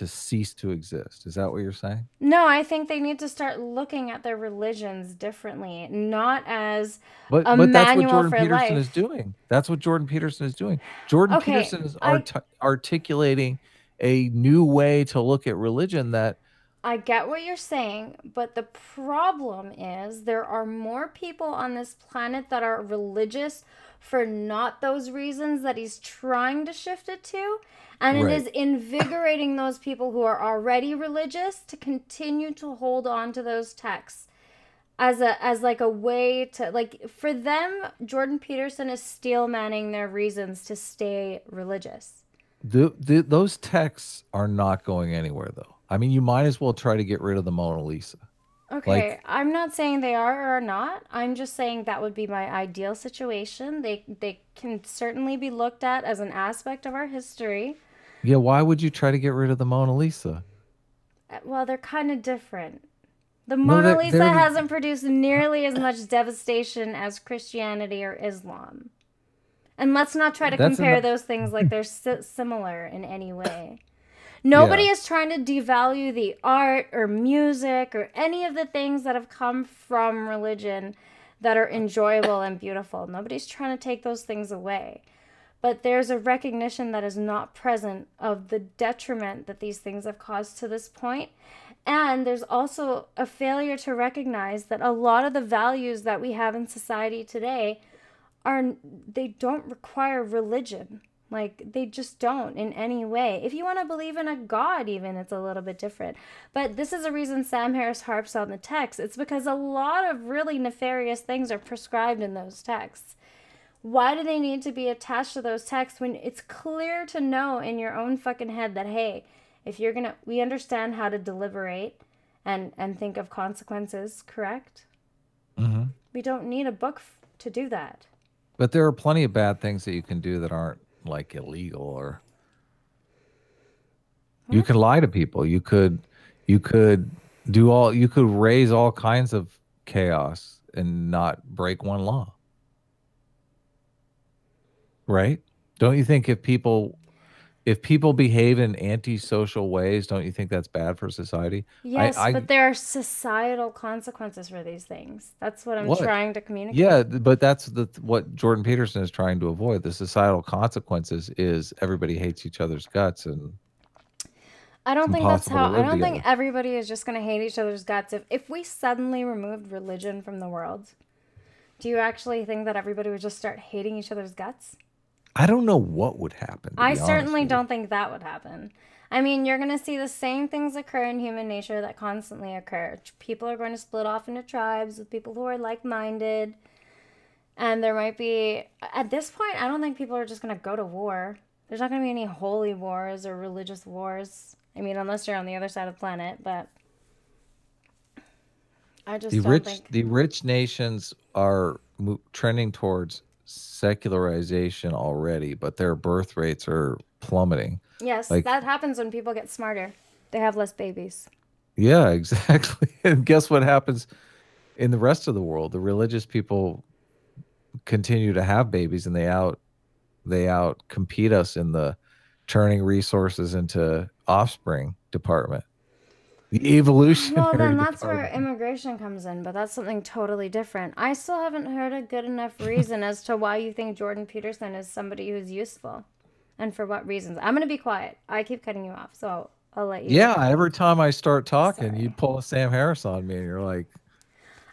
cease to exist? Is that what you're saying? No, I think they need to start looking at their religions differently, not as a But that's what manual Jordan for Peterson is life. doing. That's what Jordan Peterson is doing. Jordan Okay, Peterson is I articulating a new way to look at religion that I get what you're saying, but the problem is there are more people on this planet that are religious for not those reasons that he's trying to shift it to. And it right. is invigorating those people who are already religious to continue to hold on to those texts as like a way to, like, for them, Jordan Peterson is steel manning their reasons to stay religious. Those texts are not going anywhere though. I mean, you might as well try to get rid of the Mona Lisa. Okay, Like, I'm not saying they are or are not. I'm just saying that would be my ideal situation. They can certainly be looked at as an aspect of our history. yeah, why would you try to get rid of the Mona Lisa? Well, they're kind of different. The No, Mona Lisa they're hasn't produced nearly as much devastation as Christianity or Islam. And let's not try to that's compare enough. those things like they're similar in any way. Nobody Yeah. is trying to devalue the art or music or any of the things that have come from religion that are enjoyable and beautiful. Nobody's trying to take those things away. But there's a recognition that is not present of the detriment that these things have caused to this point. And there's also a failure to recognize that a lot of the values that we have in society today they don't require religion. Like, they just don't in any way. If you want to believe in a God, even, it's a little bit different. But this is a reason Sam Harris harps on the text. It's because a lot of really nefarious things are prescribed in those texts. Why do they need to be attached to those texts when it's clear to know in your own fucking head that, hey, if you're gonna, we understand how to deliberate and think of consequences, correct? Hmm. We don't need a book to do that. But there are plenty of bad things that you can do that aren't like illegal, or you What? could lie to people. You could you could raise all kinds of chaos and not break one law. Right? Don't you think if people if people behave in antisocial ways, don't you think that's bad for society? Yes, I but there are societal consequences for these things. That's what I'm what? trying to Yeah, communicate. but that's what Jordan Peterson is trying to avoid. The societal consequences is everybody hates each other's guts, and I it's don't think that's impossible how, to I live don't think together. everybody is just going to hate each other's guts. If we suddenly removed religion from the world, do you actually think that everybody would just start hating each other's guts? I don't know what would happen, to I be honest certainly with you. don't think that would happen. I mean, you're going to see the same things occur in human nature that constantly occur. People are going to split off into tribes with people who are like minded. And there might be, at this point, I don't think people are just going to go to war. There's not going to be any holy wars or religious wars. I mean, unless you're on the other side of the planet, but I just don't think. The rich nations are trending towards secularization already, but their birth rates are plummeting. Yes, Like, that happens when people get smarter. They have less babies. yeah, exactly. And guess what happens in the rest of the world? The religious people continue to have babies, and they out compete us in the turning resources into offspring department, the Well, evolutionary then that's where department. immigration comes in, but that's something totally different. I still haven't heard a good enough reason as to why you think Jordan Peterson is somebody who's useful and for what reasons. I'm going to be quiet. I keep cutting you off, so I'll let you. Yeah, every time I start talking, you Sorry. pull a Sam Harris on me, and you're like,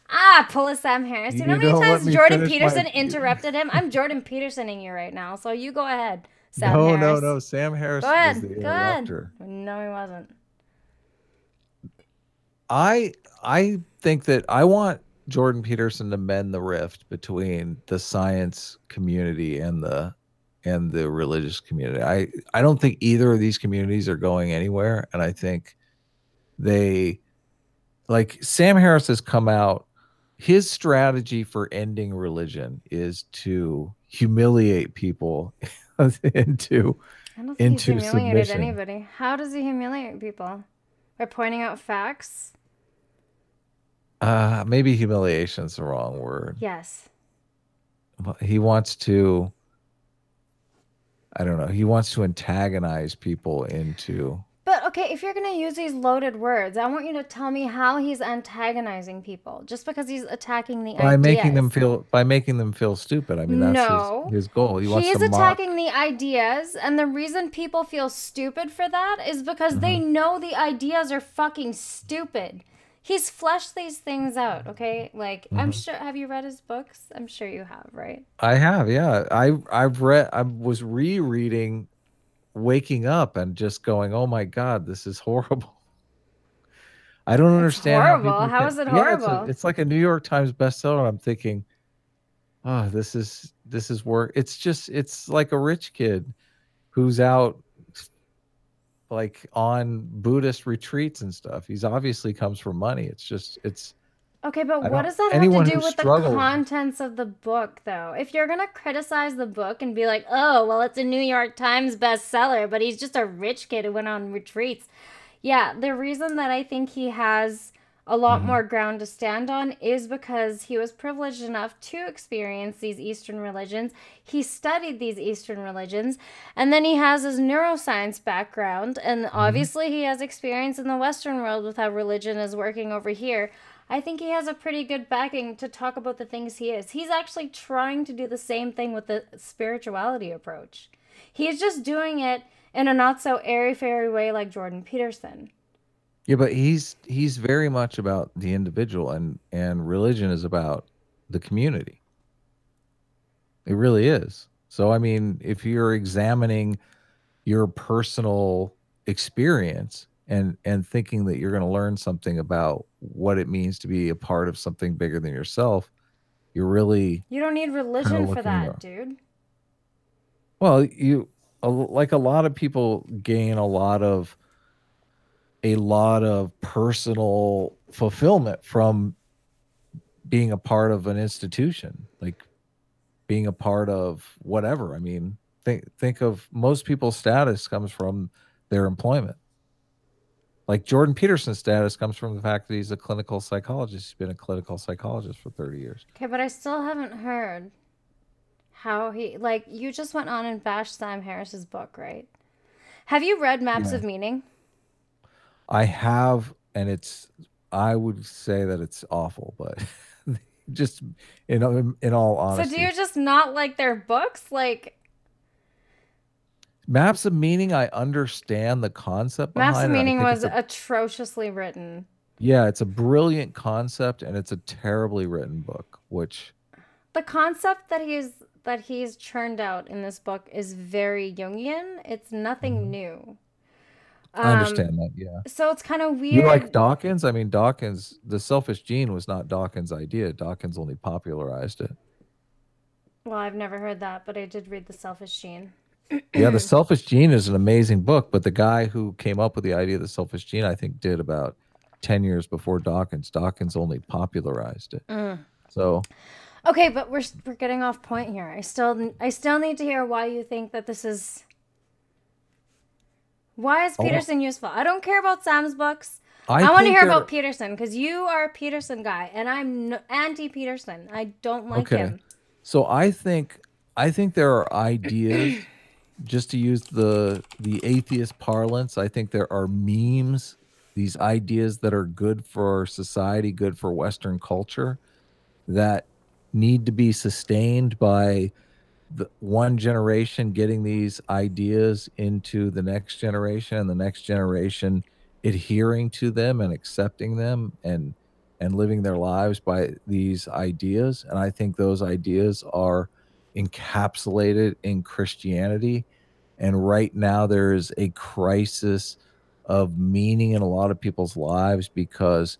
Ah, pull a Sam Harris. You know how you many don't let times me Jordan finish my. Peterson interrupted him? I'm Jordan Petersoning you right now, so you go ahead, Sam No, no, Harris. no. Sam Go Harris was ahead. the Go ahead. interrupter. No, he wasn't. I think that I want Jordan Peterson to mend the rift between the science community and the religious community. I don't think either of these communities are going anywhere, and I think they like Sam Harris has come out. His strategy for ending religion is to humiliate people into I don't think he's into humiliated submission. anybody. How does he humiliate people? By pointing out facts? Maybe humiliation's the wrong word. Yes. He wants to, I don't know, he wants to antagonize people into But okay, if you're going to use these loaded words, I want you to tell me how he's antagonizing people just because he's attacking the ideas. by making them feel stupid. I mean, that's No. his goal. He wants to He's mock. attacking the ideas, and the reason people feel stupid for that is because they Mhm. know the ideas are fucking stupid. He's fleshed these things out, okay? Like, I'm Mhm. sure, have you read his books? I'm sure you have, right? I have, yeah. I was rereading Waking Up and just going, "Oh my God, this is horrible." I don't It's understand how horrible. people How can. is it Yeah, horrible? it's like a New York Times bestseller. And I'm thinking, oh, this is work. It's like a rich kid who's out like on Buddhist retreats and stuff. He's obviously comes from money. It's Okay, but I what don't does that have to anyone do who with the struggled. contents of the book, though? If you're gonna criticize the book and be like, oh, well, it's a New York Times bestseller, but he's just a rich kid who went on retreats. Yeah, the reason that I think he has a lot Mhm. more ground to stand on is because he was privileged enough to experience these Eastern religions. He studied these Eastern religions, and then he has his neuroscience background, and Mhm. obviously he has experience in the Western world with how religion is working over here. I think he has a pretty good backing to talk about the things he is. He's actually trying to do the same thing with the spirituality approach. He's just doing it in a not so airy fairy way like Jordan Peterson. Yeah, but he's very much about the individual, and religion is about the community. It really is. So I mean, if you're examining your personal experience and thinking that you're going to learn something about what it means to be a part of something bigger than yourself, you're really You don't need kind of religion for looking that, the dude. well, like a lot of people gain a lot of personal fulfillment from being a part of an institution, like being a part of whatever. I mean, think of most people's status comes from their employment. Like Jordan Peterson's status comes from the fact that he's a clinical psychologist. He's been a clinical psychologist for 30 years. Okay, but I still haven't heard how he, like, you just went on and bashed Sam Harris's book, right? Have you read Maps Yeah. of Meaning? I have, and I would say that it's awful, but just in all So do honesty, you just not like their books? Like Maps of Meaning, I understand the concept Maps of behind it. I Meaning think was it's a atrociously written. yeah, it's a brilliant concept, and it's a terribly written book, which The concept that he's churned out in this book is very Jungian. It's nothing Mhm. new. I Um, understand that. Yeah. so it's kind of You like weird. Dawkins? I mean, Dawkins, the selfish gene was not Dawkins' idea. Dawkins only popularized it. Well, I've never heard that, but I did read The Selfish Gene. Yeah, The Selfish Gene is an amazing book, but the guy who came up with the idea of the selfish gene, I think, did about 10 years before Dawkins. Dawkins only popularized it. Mm. So Okay, but we're getting off point here. I still need to hear why you think that this is why is all, Peterson useful? I don't care about Sam's books. I I want to think hear they're about Peterson because you are a Peterson guy and I'm anti Peterson. I don't like okay. him. So I think there are ideas, just to use the atheist parlance, I think there are memes, these ideas that are good for society, good for Western culture, that need to be sustained by the one generation getting these ideas into the next generation, and the next generation adhering to them and accepting them, and living their lives by these ideas. And I think those ideas are encapsulated in Christianity. And right now there is a crisis of meaning in a lot of people's lives because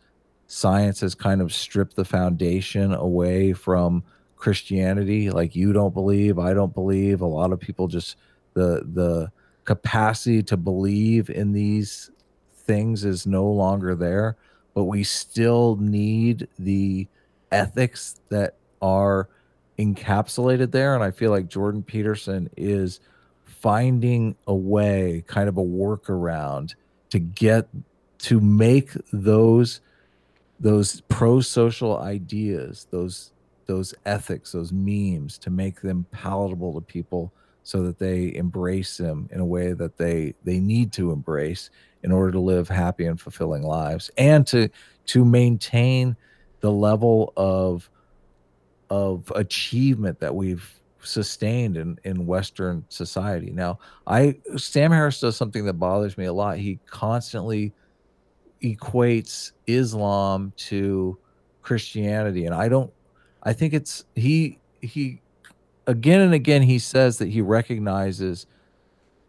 science has kind of stripped the foundation away from Christianity. Like, you don't believe, I don't believe. A lot of people just, the capacity to believe in these things is no longer there. But we still need the ethics that are encapsulated there. And I feel like Jordan Peterson is finding a way, kind of a workaround, to get to make those pro-social ideas, those ethics, those memes, to make them palatable to people so that they embrace them in a way that they need to embrace in order to live happy and fulfilling lives, and to maintain the level of achievement that we've sustained in Western society. Now, I Sam Harris does something that bothers me a lot. He constantly equates Islam to Christianity, and I think it's he again and again he says that he recognizes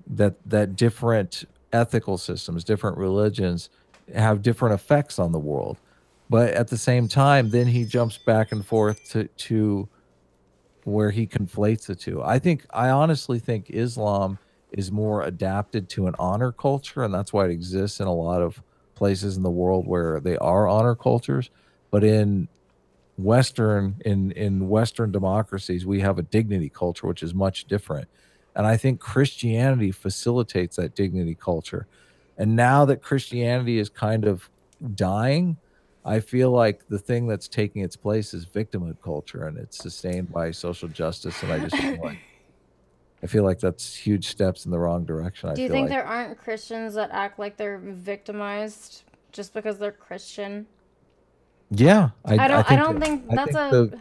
that different ethical systems, different religions have different effects on the world. But at the same time, then he jumps back and forth to where he conflates the two. I honestly think Islam is more adapted to an honor culture, and that's why it exists in a lot of places in the world where they are honor cultures. But in Western democracies, we have a dignity culture, which is much different. And I think Christianity facilitates that dignity culture. And now that Christianity is kind of dying, I feel like the thing that's taking its place is victimhood culture, and it's sustained by social justice. And I feel like that's huge steps in the wrong direction. I Do you feel think like, there aren't Christians that act like they're victimized just because they're Christian? yeah, I don't think I that's think a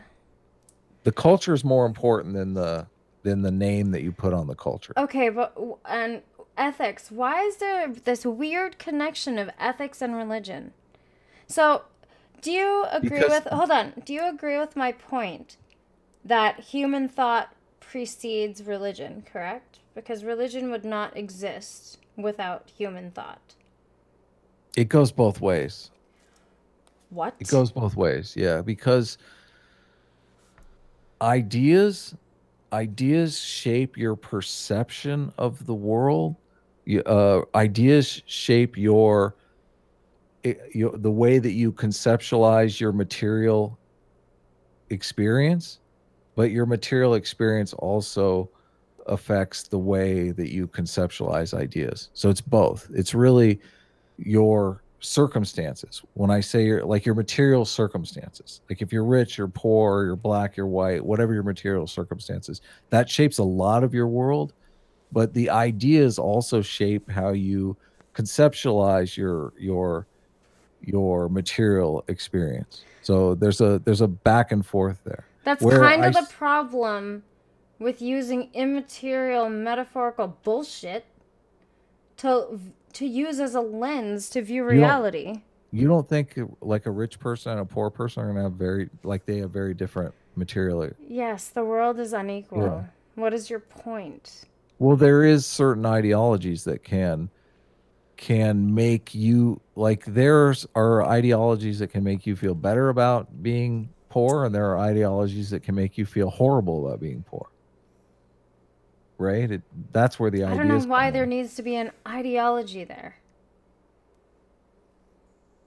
the culture is more important than the name that you put on the culture. okay, but and ethics. Why is there this weird connection of ethics and religion? So, do you agree Because with hold on, do you agree with my point that human thought precedes religion, correct? Because religion would not exist without human thought. it goes both ways. It What? goes both ways. Yeah, because ideas ideas shape your perception of the world. Ideas shape the way that you conceptualize your material experience, but your material experience also affects the way that you conceptualize ideas. So it's both. It's really your circumstances. When I say your material circumstances, like if you're rich, you're poor, you're black, you're white, whatever your material circumstances, that shapes a lot of your world. but the ideas also shape how you conceptualize your material experience. So there's a back and forth there. That's Where kind of the problem with using immaterial metaphorical bullshit to use as a lens to view reality. You don't think like a rich person and a poor person are gonna have they have very different material? Yes, the world is unequal. Yeah. What is your point? Well, there is certain ideologies that can make you, like, there's are ideologies that can make you feel better about being poor, and there are ideologies that can make you feel horrible about being poor. Right? That's where the ideas. I don't know why there needs to be an ideology there.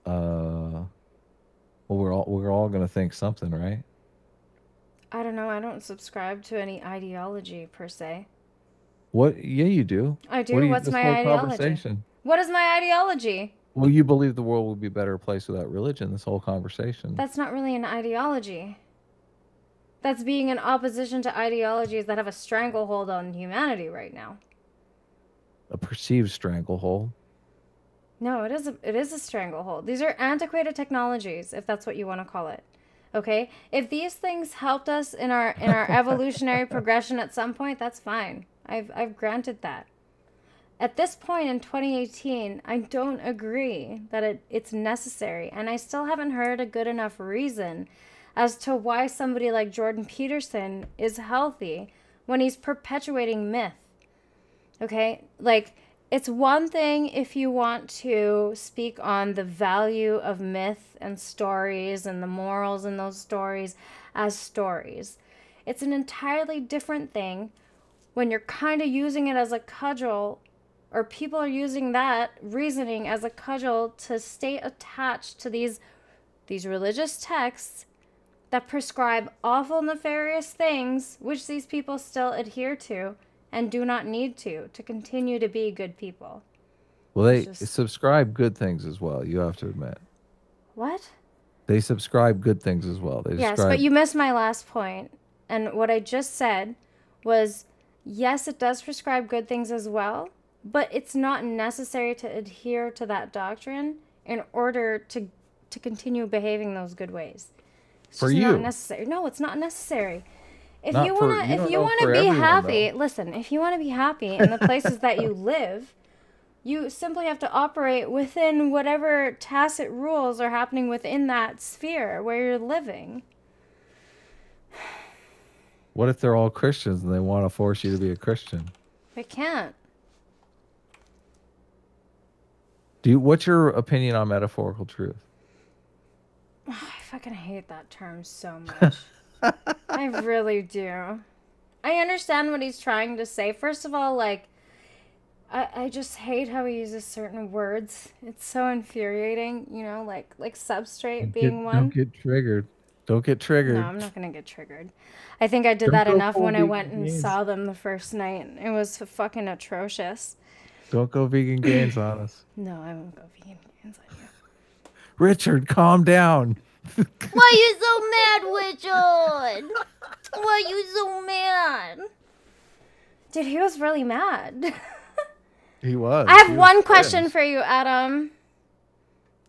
Well, we're all gonna think something, right? I don't know. I don't subscribe to any ideology per se. What? Yeah, you do. I do. What's my ideology? What is my ideology? Well, you believe the world would be a better place without religion. This whole conversation. That's not really an ideology. That's being in opposition to ideologies that have a stranglehold on humanity right now. A perceived stranglehold. No, it is a stranglehold. These are antiquated technologies, if that's what you want to call it. Okay? If these things helped us in our evolutionary progression at some point, that's fine. I've granted that. At this point in 2018, I don't agree that it's necessary, and I still haven't heard a good enough reason as to why somebody like Jordan Peterson is healthy when he's perpetuating myth. Okay? Like, it's one thing if you want to speak on the value of myth and stories and the morals in those stories as stories. It's an entirely different thing when you're kind of using it as a cudgel, or people are using that reasoning as a cudgel to stay attached to these religious texts that prescribe awful, nefarious things, which these people still adhere to and do not need to continue to be good people. Well, they subscribe good things as well, you have to admit. What? They subscribe good things as well. Yes, but you missed my last point. And what I just said was, yes, it does prescribe good things as well, but it's not necessary to adhere to that doctrine in order to continue behaving those good ways. It's for just you. Not necessary. No, it's not necessary. If not you want to be happy, listen, if you want to be happy in the places that you live, you simply have to operate within whatever tacit rules are happening within that sphere where you're living. What if they're all Christians and they want to force you to be a Christian? They can't. What's your opinion on metaphorical truth? Oh, I fucking hate that term so much. I really do. I understand what he's trying to say. First of all, like, I just hate how he uses certain words. It's so infuriating, you know, like substrate being one. Don't get triggered. Don't get triggered. No, I'm not going to get triggered. I think I did that enough when I went and saw them the first night. It was fucking atrocious. Don't go vegan gains on us. No, I won't go vegan gains on you. Richard, calm down. Why you so mad, Richard? Why you so mad? Dude, he was really mad. He was. I have one question for you, Adam.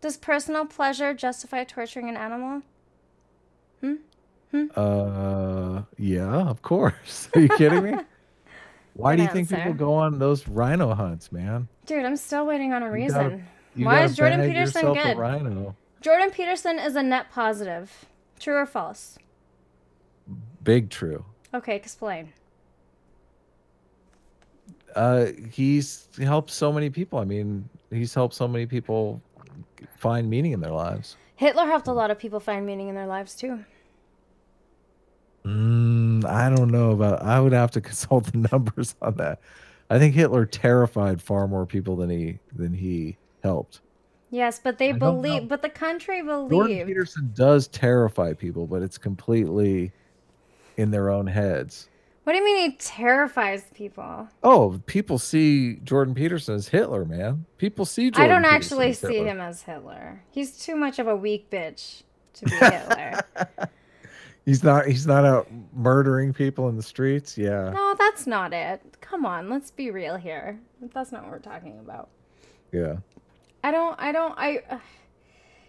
Does personal pleasure justify torturing an animal? Yeah, of course. Are you kidding me? Why do you think answer. people go on those rhino hunts, man? Dude, I'm still waiting on a reason. You Why gotta is Jordan bag Peterson yourself good? A rhino. Jordan Peterson is a net positive. True or false? Big true. Okay, explain. He's helped so many people. I mean, he's helped so many people find meaning in their lives. Hitler helped a lot of people find meaning in their lives too. I don't know about. I would have to consult the numbers on that. I think Hitler terrified far more people than he helped. Yes, but they believe. But the country believed. Jordan Peterson does terrify people, but it's completely in their own heads. What do you mean he terrifies people? Oh, people see Jordan Peterson as Hitler, man. People see Jordan I don't Peterson actually as see Hitler. him as Hitler. He's too much of a weak bitch to be Hitler. He's not out murdering people in the streets. Yeah. No, that's not it. Come on, let's be real here. That's not what we're talking about. Yeah.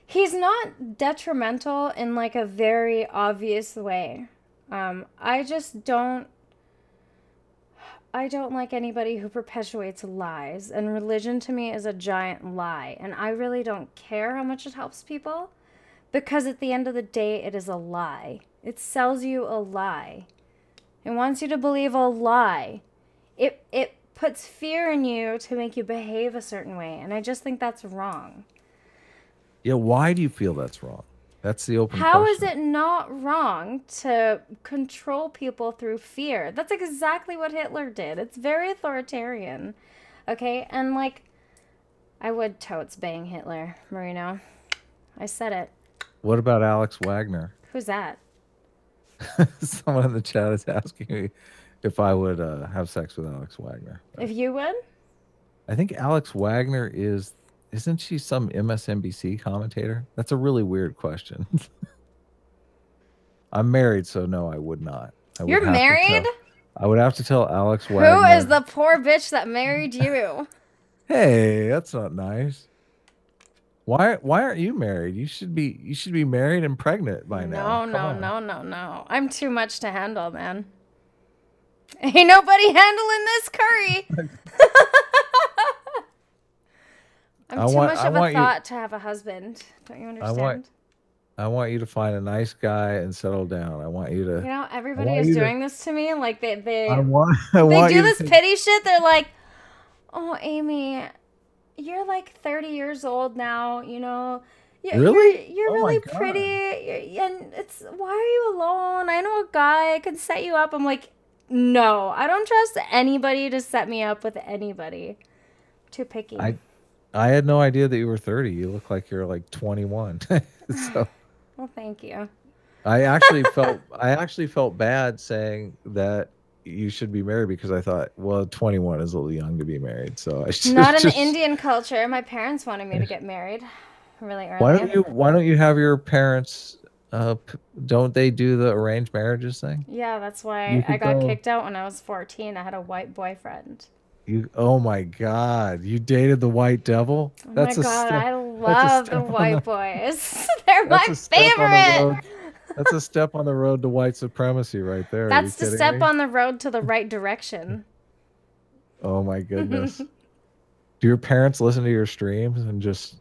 He's not detrimental in like a very obvious way. I just don't like anybody who perpetuates lies, and religion to me is a giant lie, and I really don't care how much it helps people, because at the end of the day, it is a lie. It sells you a lie. It wants you to believe a lie. It puts fear in you to make you behave a certain way, and I just think that's wrong. Yeah, why do you feel that's wrong? That's the open How question. is it not wrong to control people through fear? That's exactly what Hitler did. It's very authoritarian. Okay? And like, I would totes bang Hitler, Marino. I said it. What about Alex Wagner? Who's that? Someone in the chat is asking me if I would have sex with Alex Wagner. If you would? I think Alex Wagner isn't she some MSNBC commentator? That's a really weird question. I'm married, so no, I would not. You're married? I would have to tell Alex Wagner. Who is the poor bitch that married you? Hey, that's not nice. Why aren't you married? You should be married and pregnant by now. No. I'm too much to handle, man. Ain't nobody handling this curry. I'm too much of a thought to have a husband. Don't you understand? I want you to find a nice guy and settle down. I want you to. You know, everybody is doing this to me. Like they they do this pity shit. They're like, "Oh, Aimee, you're like 30 years old now. You know, really? You're really pretty. And it's why are you alone? I know a guy could set you up." I'm like, no, I don't trust anybody to set me up with anybody. Too picky. I had no idea that you were 30. You look like you're like 21. So, well, thank you. I actually felt bad saying that you should be married because I thought, well, 21 is a little young to be married. So I should not in Indian culture. My parents wanted me to get married really early. Why don't you have your parents? Don't they do the arranged marriages thing? Yeah, that's why I got kicked out when I was 14. I had a white boyfriend. Oh my God! You dated the white devil? Oh my God! I love the white boys. They're my favorite. That's a step on the road to white supremacy, right there. That's the step on the road to the right direction. Oh my goodness! Do your parents listen to your streams and just?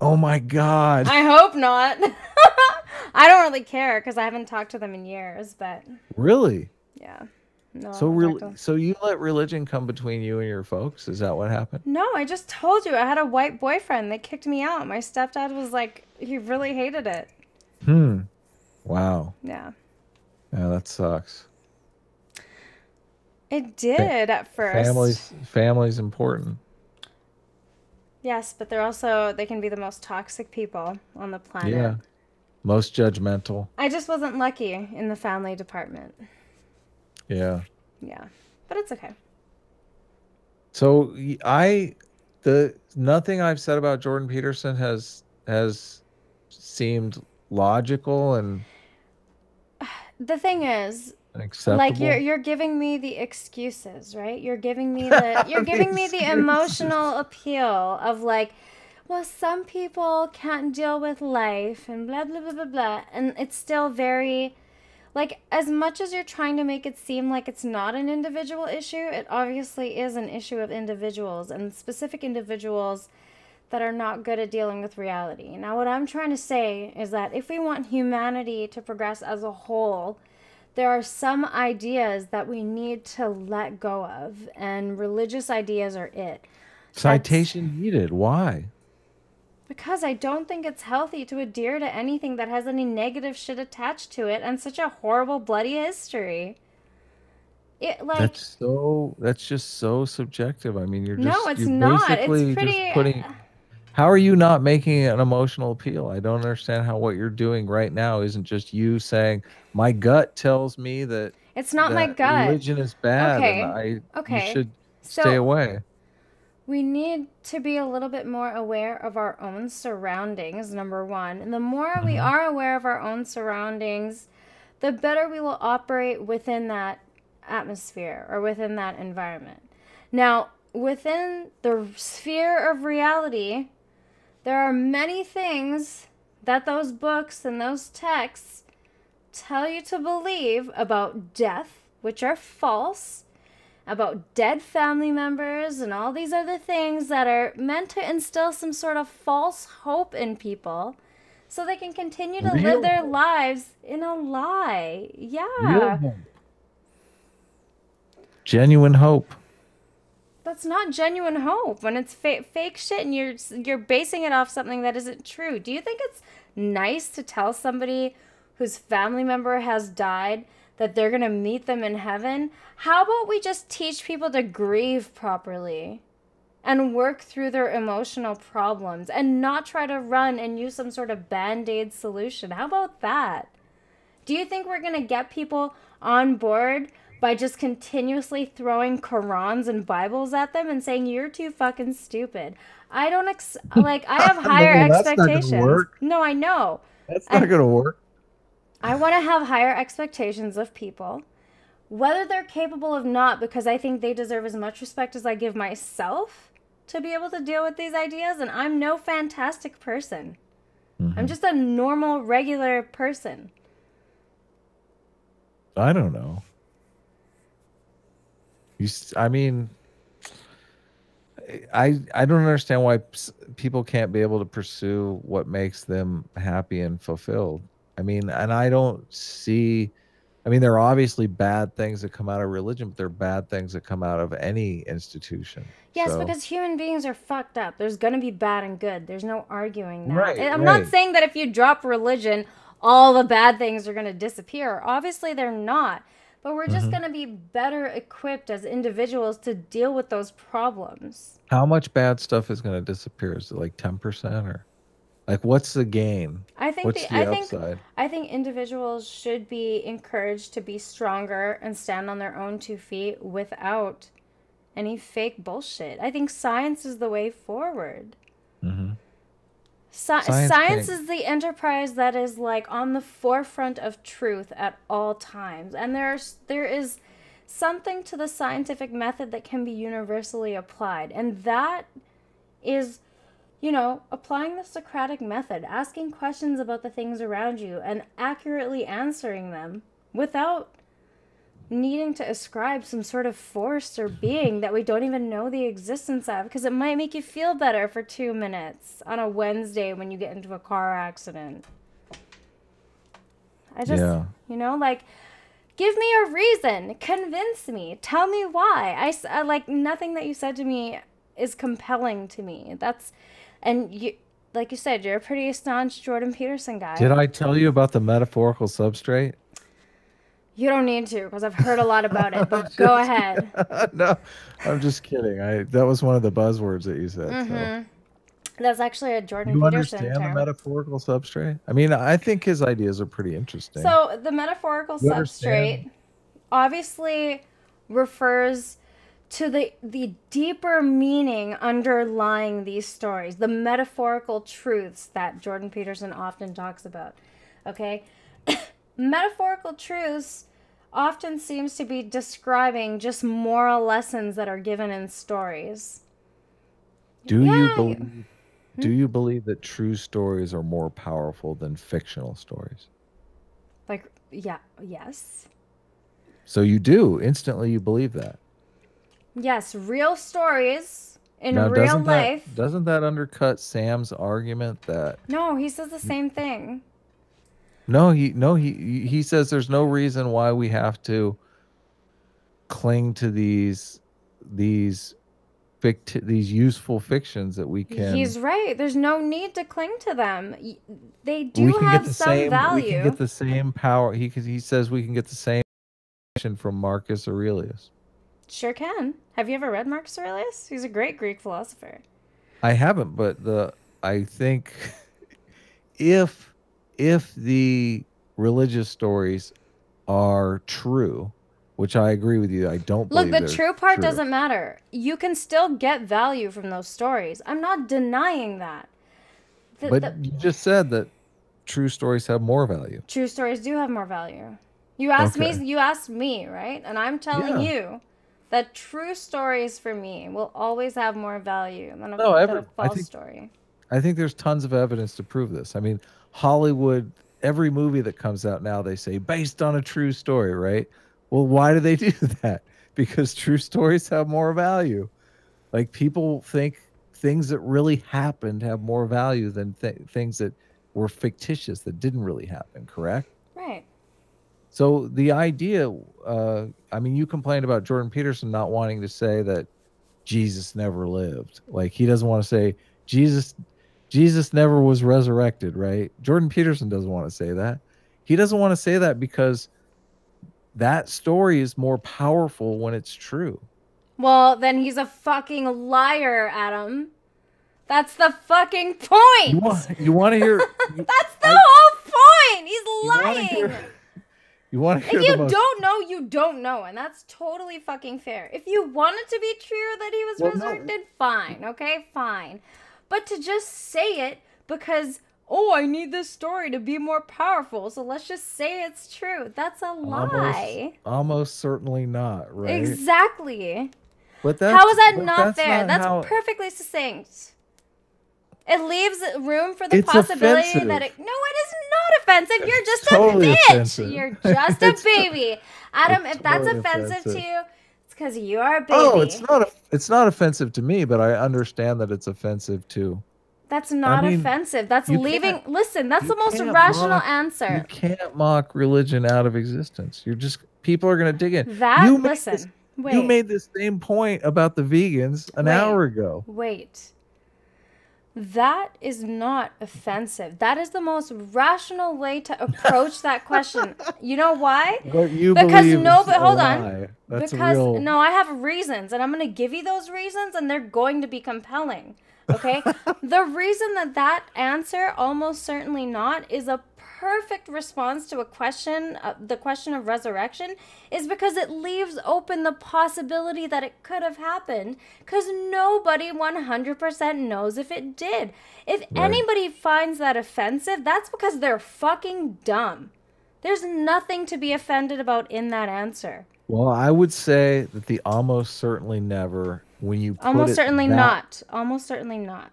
Oh my God! I hope not. I don't really care because I haven't talked to them in years. But really? Yeah. No, so you let religion come between you and your folks? Is that what happened? No, I just told you I had a white boyfriend. They kicked me out. My stepdad was like, he really hated it. Wow. Yeah. Yeah, that sucks. It did at first. Family's important. Yes, but they can be the most toxic people on the planet. Yeah. Most judgmental. I just wasn't lucky in the family department. Yeah. Yeah. But it's okay. So nothing I've said about Jordan Peterson has seemed logical and the thing is acceptable. Like you're giving me the excuses, right? You're giving me the emotional appeal of like, well, some people can't deal with life and blah blah blah blah blah, and it's still very like, as much as you're trying to make it seem like it's not an individual issue, it obviously is an issue of individuals and specific individuals that are not good at dealing with reality. Now, what I'm trying to say is that if we want humanity to progress as a whole, there are some ideas that we need to let go of, and religious ideas are it. Citation needed. Why? Because I don't think it's healthy to adhere to anything that has any negative shit attached to it and such a horrible, bloody history. That's just so subjective. I mean, you're not. It's pretty. How are you not making an emotional appeal? I don't understand how what you're doing right now isn't just you saying, my gut tells me that it's not my gut. Religion is bad, and you should stay away. We need to be a little bit more aware of our own surroundings, number one. And the more we are aware of our own surroundings, the better we will operate within that atmosphere or within that environment. Now, within the sphere of reality, there are many things that those books and those texts tell you to believe about death, which are false, about dead family members, and all these other things that are meant to instill some sort of false hope in people so they can continue to live their lives in a lie. Yeah. Genuine hope. That's not genuine hope when it's fake shit and you're basing it off something that isn't true. Do you think it's nice to tell somebody whose family member has died that they're going to meet them in heaven? How about we just teach people to grieve properly and work through their emotional problems and not try to run and use some sort of band-aid solution? How about that? Do you think we're going to get people on board by just continuously throwing Qurans and Bibles at them and saying, you're too fucking stupid? I don't, I have higher expectations. Not gonna work. No, I know. That's not going to work. I want to have higher expectations of people, whether they're capable of not, because I think they deserve as much respect as I give myself to be able to deal with these ideas. And I'm no fantastic person. Mm-hmm. I'm just a normal, regular person. I don't know. I mean, I don't understand why people can't be able to pursue what makes them happy and fulfilled. I mean, and I don't see, I mean, there are obviously bad things that come out of religion, but there are bad things that come out of any institution. Yes, so, because human beings are fucked up. There's going to be bad and good. There's no arguing that. Right, I'm not saying that if you drop religion, all the bad things are going to disappear. Obviously, they're not. But we're just going to be better equipped as individuals to deal with those problems. How much bad stuff is going to disappear? Is it like 10% or like what's the gain? I think what's the upside? I think individuals should be encouraged to be stronger and stand on their own 2 feet without any fake bullshit. I think science is the way forward. Mm-hmm. Science is the enterprise that is like on the forefront of truth at all times. And there is something to the scientific method that can be universally applied. And that is, you know, applying the Socratic method, asking questions about the things around you and accurately answering them without needing to ascribe some sort of force or being that we don't even know the existence of, because it might make you feel better for 2 minutes on a Wednesday when you get into a car accident. I just, you know, like, give me a reason, convince me, tell me why. I like, nothing that you said to me is compelling to me. And you, like you said, you're a pretty staunch Jordan Peterson guy. Did I tell you about the metaphorical substrate? You don't need to, because I've heard a lot about it, but go ahead. No, I'm just kidding. That was one of the buzzwords that you said. Mm-hmm. So. That's actually a Jordan You Peterson understand term. The metaphorical substrate? I mean, I think his ideas are pretty interesting. So the metaphorical substrate obviously refers to the deeper meaning underlying these stories, the metaphorical truths that Jordan Peterson often talks about. Okay? Metaphorical truths often seems to be describing just moral lessons that are given in stories. Do you believe that true stories are more powerful than fictional stories? Like, yeah, yes. So you do. Instantly you believe that. Yes, real stories in real life. Doesn't that undercut Sam's argument that... No, he says the same thing. No, he says there's no reason why we have to cling to these useful fictions that we can. He's right. There's no need to cling to them. They do have some value. We can get the same power. He says we can get the same from Marcus Aurelius. Sure can. Have you ever read Marcus Aurelius? He's a great Greek philosopher. I haven't, but I think if the religious stories are true, which I agree with you, I don't believe the true part doesn't matter. You can still get value from those stories. I'm not denying that. But you just said that true stories have more value. True stories do have more value. Okay. You asked me, right? And I'm telling Yeah. you that true stories for me will always have more value No, than a ever. false story. I think there's tons of evidence to prove this. I mean, Hollywood, every movie that comes out now, they say based on a true story, right? Well, why do they do that? Because true stories have more value. Like people think things that really happened have more value than things that were fictitious that didn't really happen, correct? Right. So the idea, I mean, you complained about Jordan Peterson not wanting to say that Jesus never lived. Like he doesn't want to say Jesus Jesus never was resurrected, right? Jordan Peterson doesn't want to say that. He doesn't want to say that because that story is more powerful when it's true. Well, then he's a fucking liar, Adam. That's the fucking You point. want you want to hear That's the I whole point. you want to He's hear lying. you want to If hear the you most don't know, you don't know, and that's totally fucking fair. If you want it to be true that he was well no resurrected, fine, okay, fine. But to just say it because, oh, I need this story to be more powerful, so let's just say it's true. That's a lie. almost certainly not, right? Exactly. But How is that but not that's fair? not That's how perfectly succinct. It leaves room for the it's possibility that offensive. it. No, it is not offensive. You're It's just a totally bitch. offensive. You're just a baby. Adam, It's if that's totally offensive to offensive. you, it's because you are a Oh, baby. it's not offensive to me, but I understand that it's offensive to. That's I not mean, offensive. That's you leaving. can't Listen, that's you the most can't rational mock you answer. can't mock religion out of existence. You're just people are going to dig in. That, This listen, you wait, made the same point about the vegans an wait, hour ago. wait. That is not offensive. That is the most rational way to approach that question. You know why? What you Because believe no, is but a hold on. lie. That's a Because real no, I have reasons, and I'm going to give you those reasons, and they're going to be compelling. Okay? The reason that that answer, almost certainly not, is a perfect response to a question, the question of resurrection, is because it leaves open the possibility that it could have happened, because nobody 100% knows if it did. If right. anybody finds that offensive, that's because they're fucking dumb. There's nothing to be offended about in that answer. Well, I would say that the almost certainly never, when you put Almost it certainly that, not. Almost certainly not.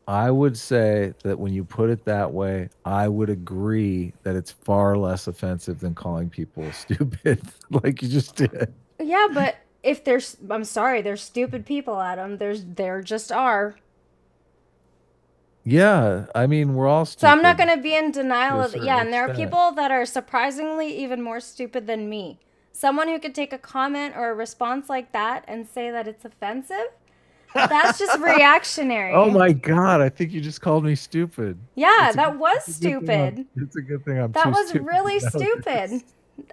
I would say that when you put it that way, I would agree that it's far less offensive than calling people stupid, like you just did. Yeah, but if there's, I'm sorry, there's stupid people, Adam. There just are. Yeah, I mean, we're all So I'm not stupid going to be in to denial a of, certain yeah, and there are extent. people that are surprisingly even more stupid than me. Someone who could take a comment or a response like that and say that it's offensive, that's just Oh reactionary. my God, I think you just called me stupid. Yeah, that was It's a good thing stupid. it's a good thing I'm That too was stupid really to know stupid. this.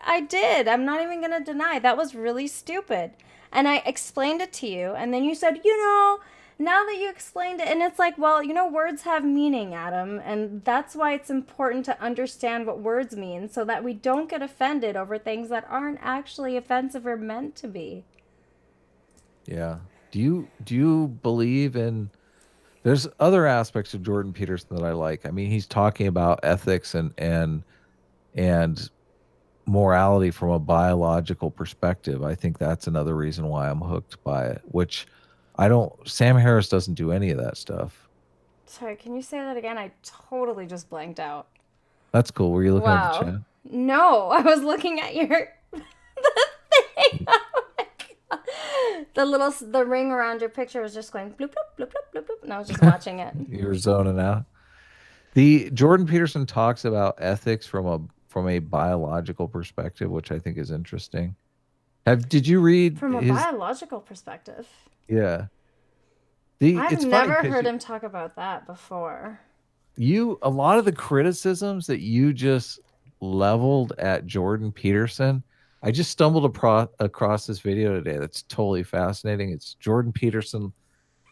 I did. I'm not even going to deny. That was really stupid. And I explained it to you. And then you said, now that you explained it, and it's like, well, words have meaning, Adam. And that's why it's important to understand what words mean so that we don't get offended over things that aren't actually offensive or meant to be. Yeah. Do you believe in there's other aspects of Jordan Peterson that I like. I mean, he's talking about ethics and morality from a biological perspective. I think that's another reason why I'm hooked by it, which I don't Sam Harris doesn't do any of that stuff. Sorry, can you say that again? I totally just blanked out. That's cool. Were you looking at the Wow. chat? No, I was looking at your the thing. Oh my God. The ring around your picture was just going bloop bloop bloop bloop bloop bloop, and I was just watching it. You're zoning out. The Jordan Peterson talks about ethics from a biological perspective, which I think is interesting. Did you read From a his biological perspective, yeah. The I've it's funny never because heard him talk about that before. a lot of the criticisms that you just leveled at Jordan Peterson, I just stumbled across this video today that's totally fascinating. It's Jordan Peterson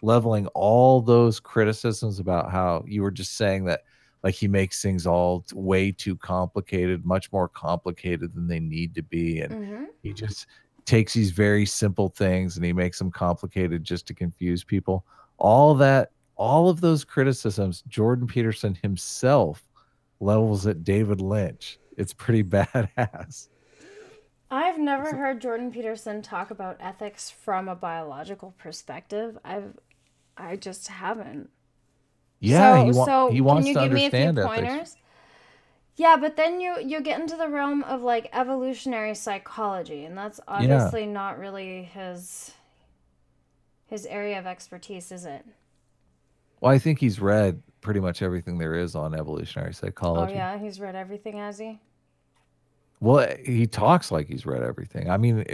leveling all those criticisms about how you were just saying that like he makes things all way too complicated, much more complicated than they need to be, and Mm-hmm. he just takes these very simple things and he makes them complicated just to confuse people. All that, all of those criticisms, Jordan Peterson himself levels at David Lynch. It's pretty badass. I've never heard Jordan Peterson talk about ethics from a biological perspective. I just haven't. Yeah, So he can wants you to give me a few understand ethics. pointers? Yeah, but then you get into the realm of like evolutionary psychology, and that's Yeah. obviously not really his area of expertise, is it? Well, I think he's read pretty much everything there is on evolutionary Oh psychology. yeah, he's read everything, has he? Well, he talks like he's read everything. I mean,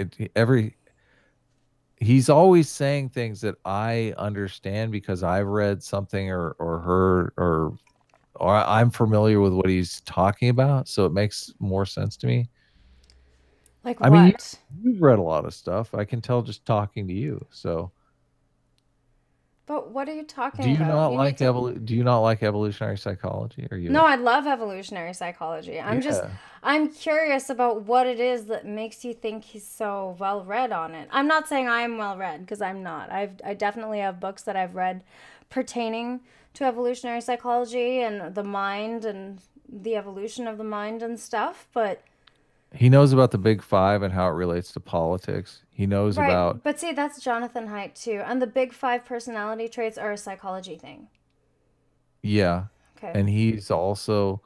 he's always saying things that I understand because I've read something or heard or I'm familiar with what he's talking about, so it makes more sense to me. Like I mean, what? you've read a lot of stuff. I can tell just talking to you. So, But what are you do talking you about? not You need like to. do you not like evolutionary psychology? Are No, you I love evolutionary psychology. Yeah. I'm curious about what it is that makes you think he's so well read on it. I'm not saying I'm well read because I'm not. I definitely have books that I've read pertaining to evolutionary psychology and the mind and the evolution of the mind and stuff. But He knows about the big five and how it relates to politics. He knows about, right, but see, that's Jonathan Haidt too. And the big five personality traits are a psychology thing. yeah. Okay. And he's also,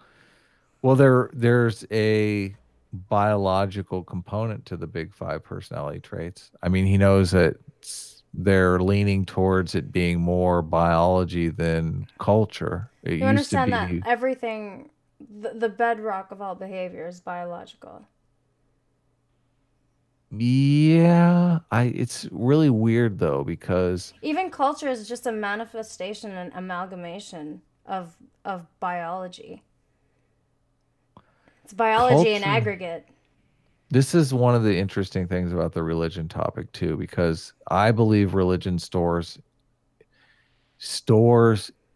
well, there's a biological component to the big five personality traits. I mean, he knows that they're leaning towards it being more biology than culture. It You used to understand that be, everything, the bedrock of all behavior is biological. yeah, it's really weird though because Even culture is just a manifestation and amalgamation of biology. It's biology in culture, aggregate. this is one of the interesting things about the religion topic too, because I believe religion stores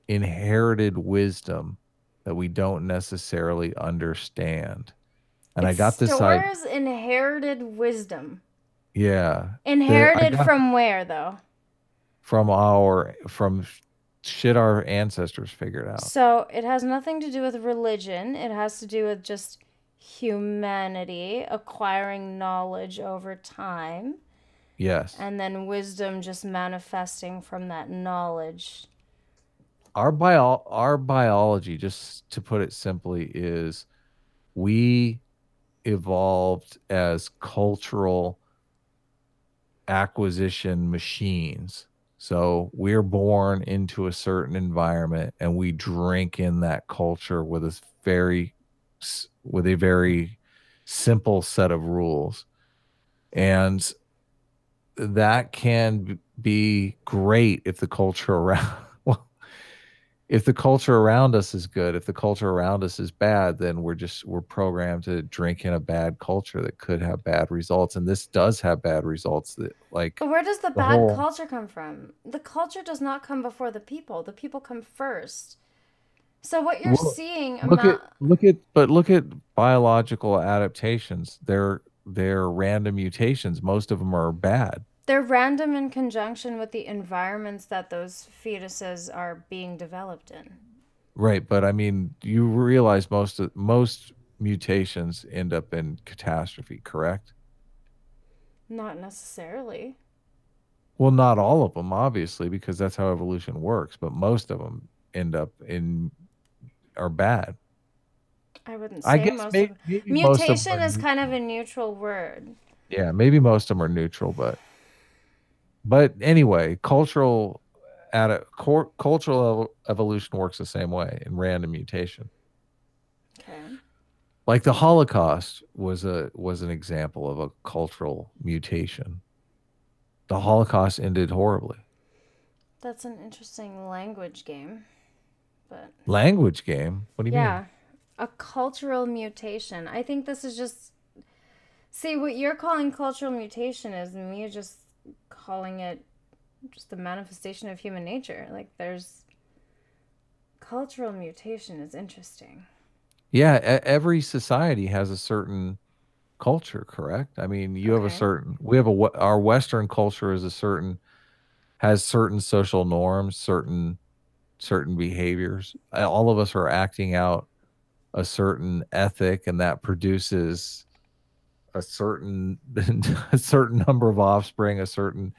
inherited wisdom that we don't necessarily understand. And It I got this side, stores inherited wisdom. yeah, I Inherited got from where though? from shit our ancestors figured out. So it has nothing to do with religion. It has to do with just humanity acquiring knowledge over time, Yes. and then wisdom just manifesting from that knowledge. Our biology, just to put it simply, is we evolved as cultural acquisition machines. So we're born into a certain environment and we drink in that culture with with a very simple set of rules. And that can be great if the culture around well, if the culture around us is good. If the culture around us is bad, then we're programmed to drink in a bad culture that could have bad results. And this does have bad results, that like But where does the the bad whole culture come from? The culture does not come before the people come first. So what you're well, seeing amount look at biological adaptations. They're random mutations. Most of them are bad. they're random in conjunction with the environments that those fetuses are being developed in. Right, but I mean, you realize most mutations end up in catastrophe, correct? Not necessarily. Well, not all of them, obviously, because that's how evolution works, but most of them end up in are bad. I wouldn't I say guess most of maybe most of them mutation are is kind of neutral. a neutral word. Yeah, maybe most of them are neutral, but anyway, cultural evolution works the same way in random mutation. Okay. Like the Holocaust was an example of a cultural mutation. The Holocaust ended horribly. That's an interesting language game, but Language game? What do you mean? yeah, a cultural mutation. I think this is just see what you're calling cultural mutation is me just calling it just the manifestation of human nature. Like there's cultural mutation is interesting. Yeah, every society has a certain culture, correct? I mean, you have a Okay. certain we have our Western culture is a certain has certain social norms, certain behaviors. All of us are acting out a certain ethic, and that produces a certain a certain number of offspring, a certain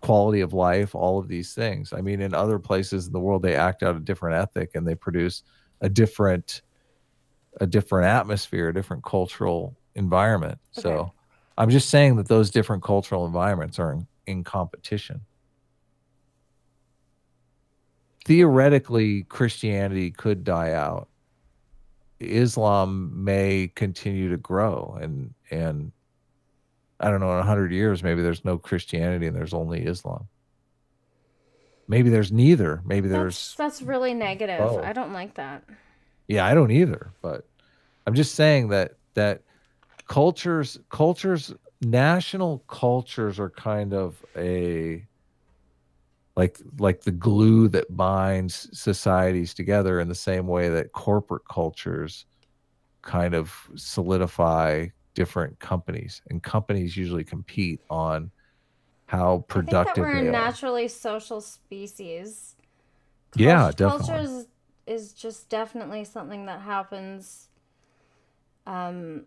quality of life, all of these things. I mean, in other places in the world, they act out a different ethic and they produce a different atmosphere, a different cultural environment. Okay. So I'm just saying that those different cultural environments are in competition. Theoretically, Christianity could die out. Islam may continue to grow, and I don't know, in 100 years, maybe there's no Christianity and there's only Islam. Maybe there's neither. Maybe there's That's really negative. both. I don't like that. Yeah, I don't either, but I'm just saying that national cultures are kind of a like the glue that binds societies together in the same way that corporate cultures kind of solidify different companies, and companies usually compete on how I think that productive we're a they are. naturally social species. Yeah, Culture definitely. is just definitely something that happens um,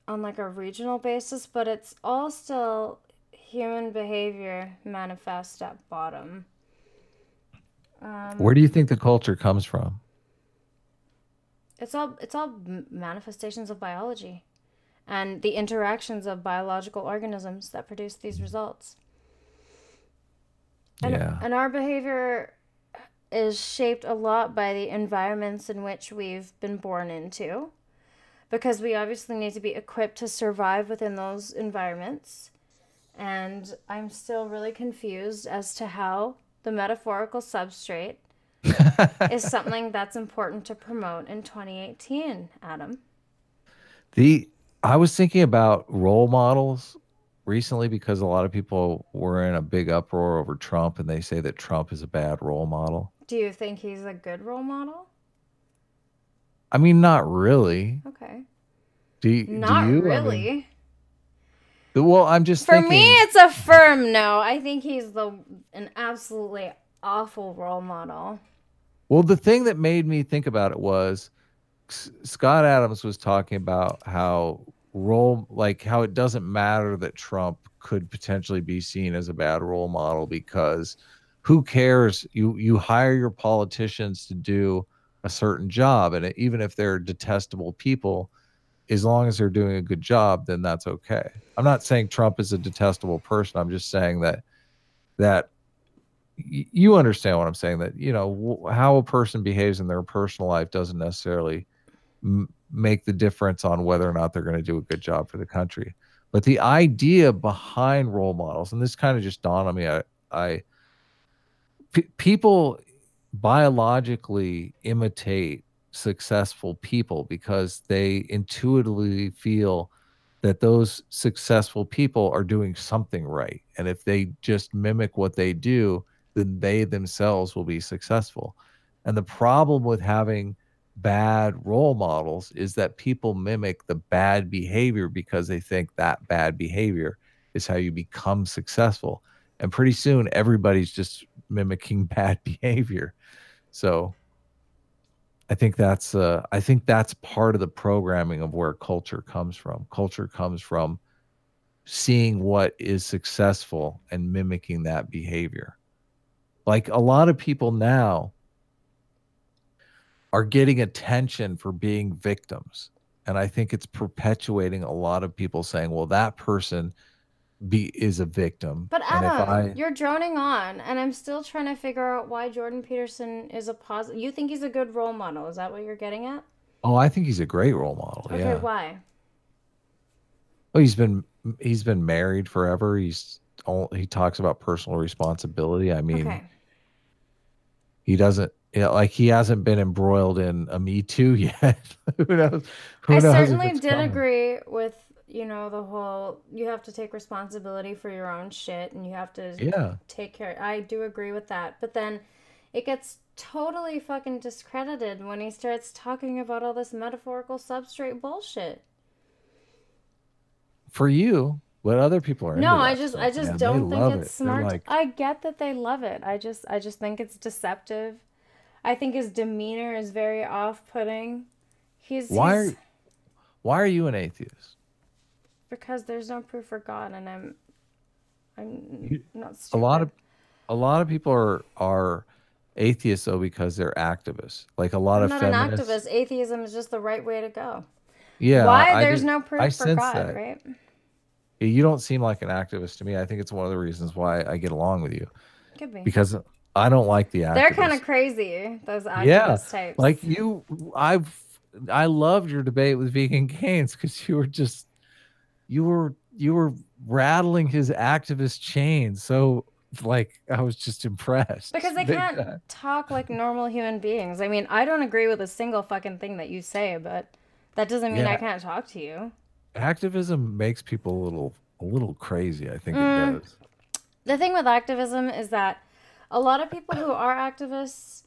on like a regional basis, but it's all still human behavior manifest at bottom. Where do you think the culture comes from? It's all manifestations of biology and the interactions of biological organisms that produce these results. Yeah. And our behavior is shaped a lot by the environments in which we've been born into, because we obviously need to be equipped to survive within those environments. And I'm still really confused as to how the metaphorical substrate is something that's important to promote in 2018, Adam. The I was thinking about role models recently because a lot of people were in a big uproar over Trump and they say that Trump is a bad role model. Do you think he's a good role model? I mean, not really. Okay. Do Not you? I mean, really. well, I'm just For me, thinking, it's a firm no. I think he's an absolutely awful role model. well, the thing that made me think about it was Scott Adams was talking about how it doesn't matter that Trump could potentially be seen as a bad role model because who cares? You hire your politicians to do a certain job, and even if they're detestable people, as long as they're doing a good job, then that's okay. I'm not saying Trump is a detestable person. I'm just saying that you understand what I'm saying, that how a person behaves in their personal life doesn't necessarily make the difference on whether or not they're going to do a good job for the country. But the idea behind role models, and this kind of just dawned on me, people biologically imitate successful people because they intuitively feel that those successful people are doing something right. And if they just mimic what they do, then they themselves will be successful. And the problem with having bad role models is that people mimic the bad behavior because they think that bad behavior is how you become successful. And pretty soon everybody's just mimicking bad behavior. So I think that's part of the programming of where culture comes from. Culture comes from seeing what is successful and mimicking that behavior. Like a lot of people now are getting attention for being victims. And I think it's perpetuating a lot of people saying, well, that person is a victim. But And if Adam, I you're droning on, and I'm still trying to figure out why Jordan Peterson is a positive. You think he's a good role model? Is that what you're getting at? Oh, I think he's a great role model. Okay, Yeah. why? Well, he's been married forever. He talks about personal responsibility. I mean, Okay. he doesn't, like he hasn't been embroiled in a Me Too yet. Who knows? I Who knows if certainly it's did coming? agree with, the whole you have to take responsibility for your own shit and you have to Yeah. take care. I do agree with that. But then it gets totally fucking discredited when he starts talking about all this metaphorical substrate bullshit. For you, but other people are No, into I that just stuff, I just man. They don't think love it's it. They're smart. like, I get that they love it. I just think it's deceptive. I think his demeanor is very off-putting. He's why he's are why are you an atheist? because there's no proof for God, and I'm You, not a lot stupid. of people are atheists though because they're activists. Like a lot I'm of not an feminists. activist. Atheism is just the right way to go. Yeah, Why? I There's did. no I proof for sense God, that. right? You don't seem like an activist to me. I think it's one of the reasons why I get along with you Could be. because I don't like the They're kind activists. of crazy, those Yeah, activist types. like you, I loved your debate with Vegan Gaines because you were rattling his activist chain. So like I was just Because impressed. they Big can't time. talk like normal human beings. I mean, I don't agree with a single fucking thing that you say, but that doesn't mean I Yeah, can't talk to you. activism makes people a little crazy. I think it Mm, does. the thing with activism is that a lot of people who are activists,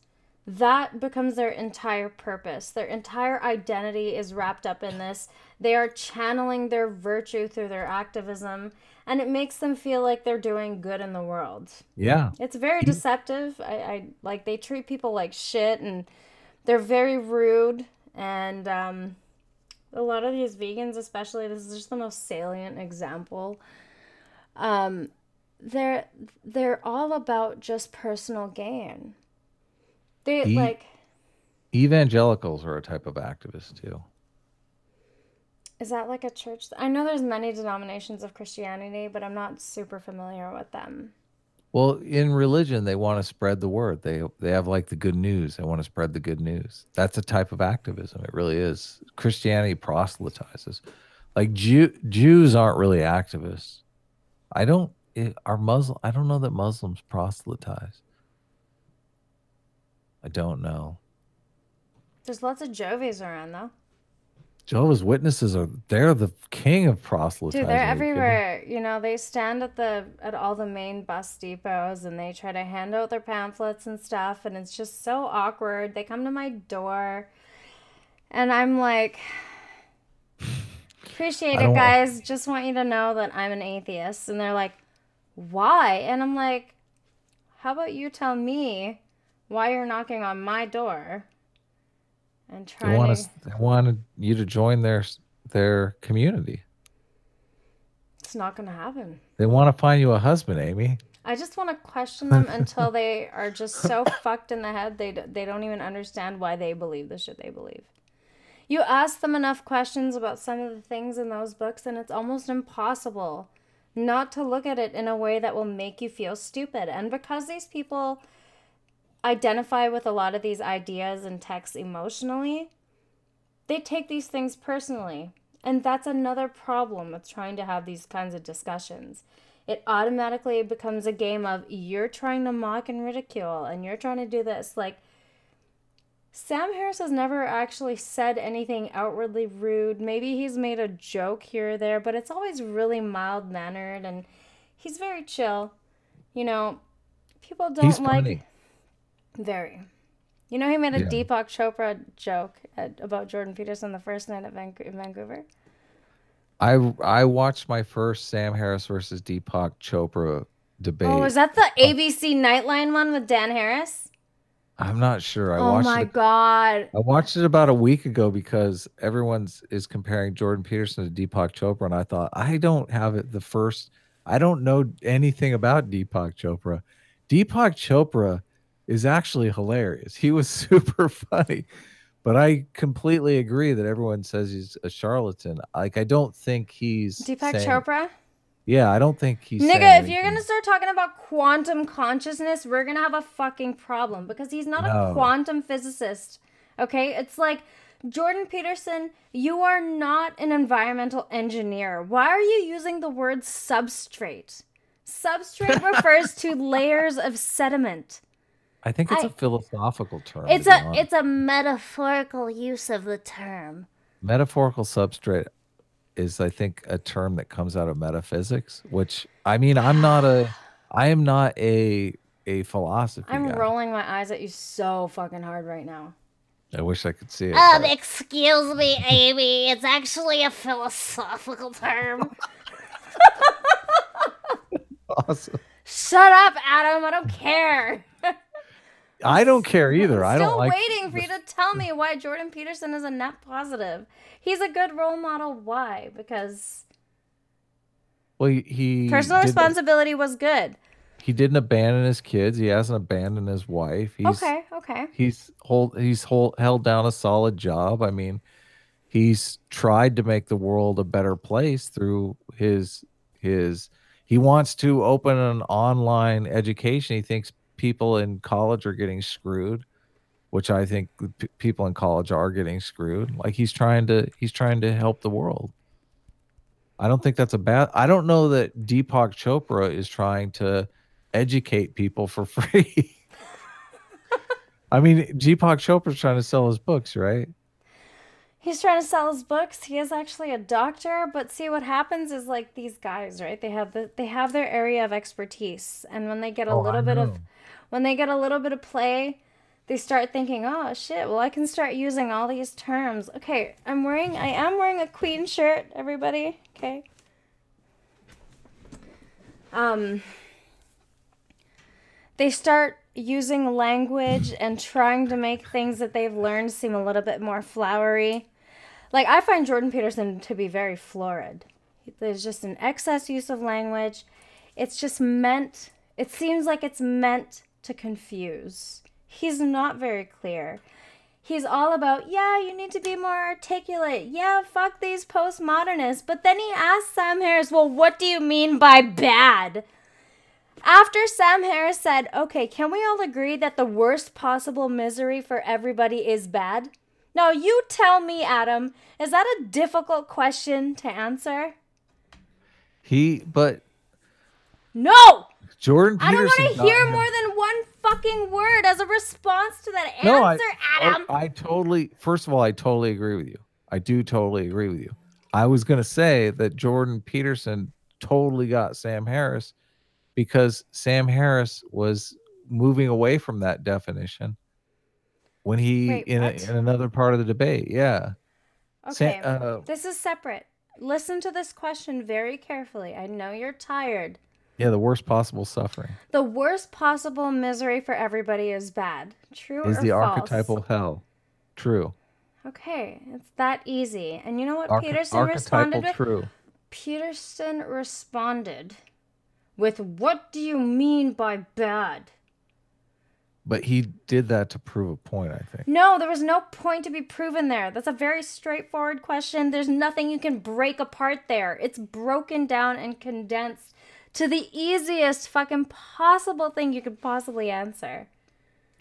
that becomes their entire purpose. Their entire identity is wrapped up in this. They are channeling their virtue through their activism, and it makes them feel like they're doing good in the world. Yeah. It's very E- deceptive. I like they treat people like shit, and they're very rude. And a lot of these vegans, especially, this is just the most salient example. Um, they're they're all about just personal gain. They e- like, Evangelicals are a type of activist too. is that like a church? I know there's many denominations of Christianity, but I'm not super familiar with them. Well, in religion, they want to spread the word. They have like the good news. They want to spread the good news. That's a type of activism. It really is. Christianity proselytizes. Like Jews aren't really activists. I don't are Muslim. I don't know that Muslims proselytize. I don't know. There's lots of Jovies around though. Jehovah's Witnesses they're the king of Dude, proselytizing. they're Are you kidding? everywhere. You know, they stand at all the main bus depots and they try to hand out their pamphlets and stuff, and it's just so awkward. They come to my door and I'm like, appreciate I it, don't. guys. Just want you to know that I'm an atheist. And they're like, why? And I'm like, how about you tell me why you're knocking on my door and They trying want to. us. They wanted you to join their community. It's not going to happen. They want to find you a husband, Amy. I just want to question them until they are just so fucked in the head they don't even understand why they believe the shit they believe. You ask them enough questions about some of the things in those books, and it's almost impossible not to look at it in a way that will make you feel stupid. And because these people identify with a lot of these ideas and texts emotionally, they take these things personally. And that's another problem with trying to have these kinds of discussions. It automatically becomes a game of you're trying to mock and ridicule and you're trying to do this. Like, Sam Harris has never actually said anything outwardly rude. Maybe he's made a joke here or there, but it's always really mild mannered and he's very chill. You know, people He's don't like. funny. Very. You know, he made a Yeah. Deepak Chopra joke about Jordan Peterson the first night at in Vancouver. I watched my first Sam Harris versus Deepak Chopra Oh, debate. is that the ABC Nightline one with Dan Harris? I'm not sure. Oh my God. I watched it about a week ago because everyone's is comparing Jordan Peterson to Deepak Chopra, and I thought I don't have it. I don't know anything about Deepak Chopra. Deepak Chopra is actually hilarious. He was super funny, but I completely agree that everyone says he's a charlatan. Like I don't think he's Deepak saying, Chopra? yeah, I don't think he's saying Nigga, if you're gonna anything. start talking about quantum consciousness, we're gonna have a fucking problem because he's not a No, quantum physicist. Okay? It's like, Jordan Peterson, you are not an environmental engineer. Why are you using the word substrate? Substrate refers to layers of sediment. I think it's a I philosophical term, to be honest. it's a metaphorical use of the term. Metaphorical substrate is, I think, a term that comes out of metaphysics, which I mean, I am not a philosophy I'm guy. rolling my eyes at you so fucking hard right now. I wish I could see it. But Excuse me, Amy. It's actually a philosophical term. awesome. Shut up, Adam. I don't care. I don't care either. I'm I don't still like waiting for you to tell me why Jordan Peterson is a net positive. He's a good role model. Why? Because Well, he Personal did. responsibility was good. He didn't abandon his kids. He hasn't abandoned his wife. Okay, okay. Held down a solid job. I mean, he's tried to make the world a better place through his he wants to open an online education. He thinks people in college are getting screwed, which I think people in college are getting screwed. Like he's trying to help the world. I don't think that's a bad. I don't know that Deepak Chopra is trying to educate people for free. I mean, Deepak Chopra's trying to sell his books, right? He's trying to sell his books. He is actually a doctor, but see what happens is like these guys, right? They have their area of expertise, and when they get a Oh, I little bit of know. when they get a little bit of play, they start thinking, "Oh shit, well I can start using all these terms." Okay, I am wearing a Queen shirt, everybody. Okay. Um they start using language and trying to make things that they've learned seem a little bit more flowery. Like, I find Jordan Peterson to be very florid. There's just an excess use of language. It's just meant, it seems like it's meant to confuse. He's not very clear. He's all about, yeah, you need to be more articulate. Yeah, fuck these postmodernists. But then he asks Sam Harris, well, what do you mean by bad? After Sam Harris said, okay, can we all agree that the worst possible misery for everybody is bad? Now, you tell me, Adam, is that a difficult question to answer? But No! Jordan I don't Peterson want to hear more than one fucking word as a response to that answer, Adam. I totally, first of all, I totally agree with you. I do totally agree with you. I was going to say that Jordan Peterson totally got Sam Harris because Sam Harris was moving away from that definition when he Wait, in another part of the debate. Yeah. Okay, this is separate. Listen to this question very carefully. I know you're tired. Yeah, the worst possible suffering. The worst possible misery for everybody is bad. True or false? Is the archetypal hell. True. Okay, it's that easy. And you know what Peterson archetypal responded with? True. Peterson responded with, what do you mean by bad? But he did that to prove a point, I think. No, there was no point to be proven there. That's a very straightforward question. There's nothing you can break apart there. It's broken down and condensed to the easiest fucking possible thing you could possibly answer.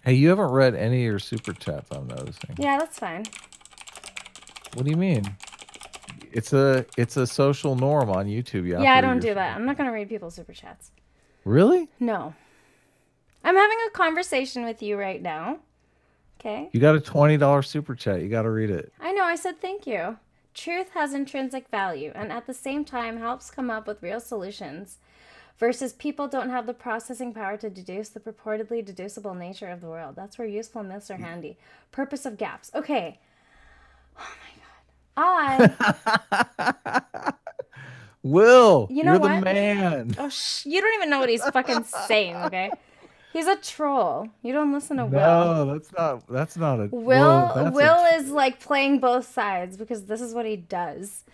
Hey, you haven't read any of your super chats, I'm noticing. Yeah, that's fine. What do you mean? It's a social norm on YouTube. Yeah, I don't do that. I'm not going to read people's super chats. Really? No. I'm having a conversation with you right now. Okay? You got a $20 super chat. You got to read it. I know. I said thank you. Truth has intrinsic value and at the same time helps come up with real solutions versus people don't have the processing power to deduce the purportedly deducible nature of the world. That's where useful myths are handy. Purpose of gaps. Okay. Oh my God. Will, you're the man. Oh, you don't even know what he's fucking saying, okay? He's a troll. You don't listen to Will. No, that's not a Will is like playing both sides because this is what he does.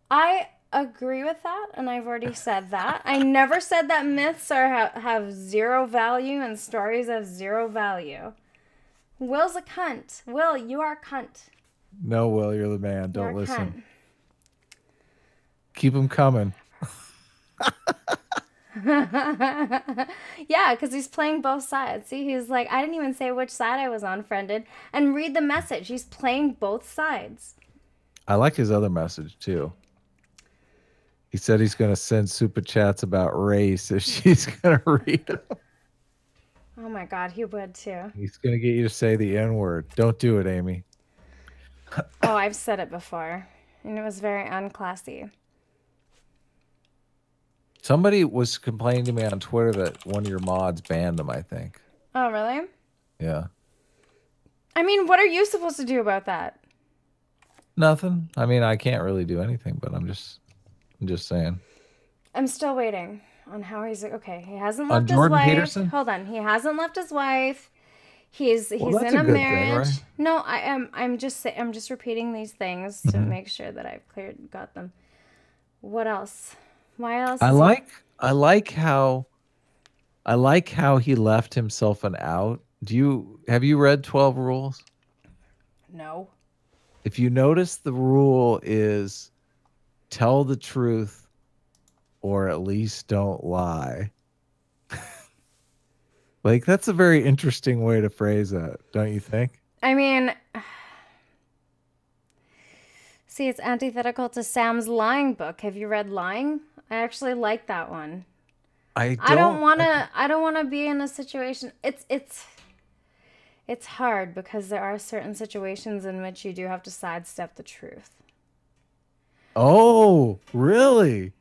I agree with that, and I've already said that. I never said that myths have zero value and stories have zero value. Will's a cunt. Will, you are a cunt. No, Will, you're the man. Don't listen. Cunt. Keep them coming. Yeah, because he's playing both sides. See, he's like, I didn't even say which side I was on, friended. And read the message. He's playing both sides. I like his other message, too. He said he's going to send super chats about race if she's going to read them. Oh, my God, he would, too. He's going to get you to say the N-word. Don't do it, Aimee. Oh, I've said it before. And it was very unclassy. Somebody was complaining to me on Twitter that one of your mods banned them, I think. Oh, really? Yeah. I mean, what are you supposed to do about that? Nothing. I mean, I can't really do anything, but I'm just saying. I'm still waiting on how he's okay. He hasn't left his Jordan wife. Peterson? Hold on. He hasn't left his wife. He's in a good marriage. thing, right? No, I'm just repeating these things to make sure that I've got them. What else? Why else I is he? like I like how I like how he left himself an out. Have you read 12 Rules? No. If you notice, the rule is tell the truth or at least don't lie. Like, that's a very interesting way to phrase that, don't you think? I mean, see, it's antithetical to Sam's lying book. Have you read Lying? I actually like that one. I I don't don't. want to I don't want to be in a situation. It's hard because there are certain situations in which you do have to sidestep the truth. Oh, really?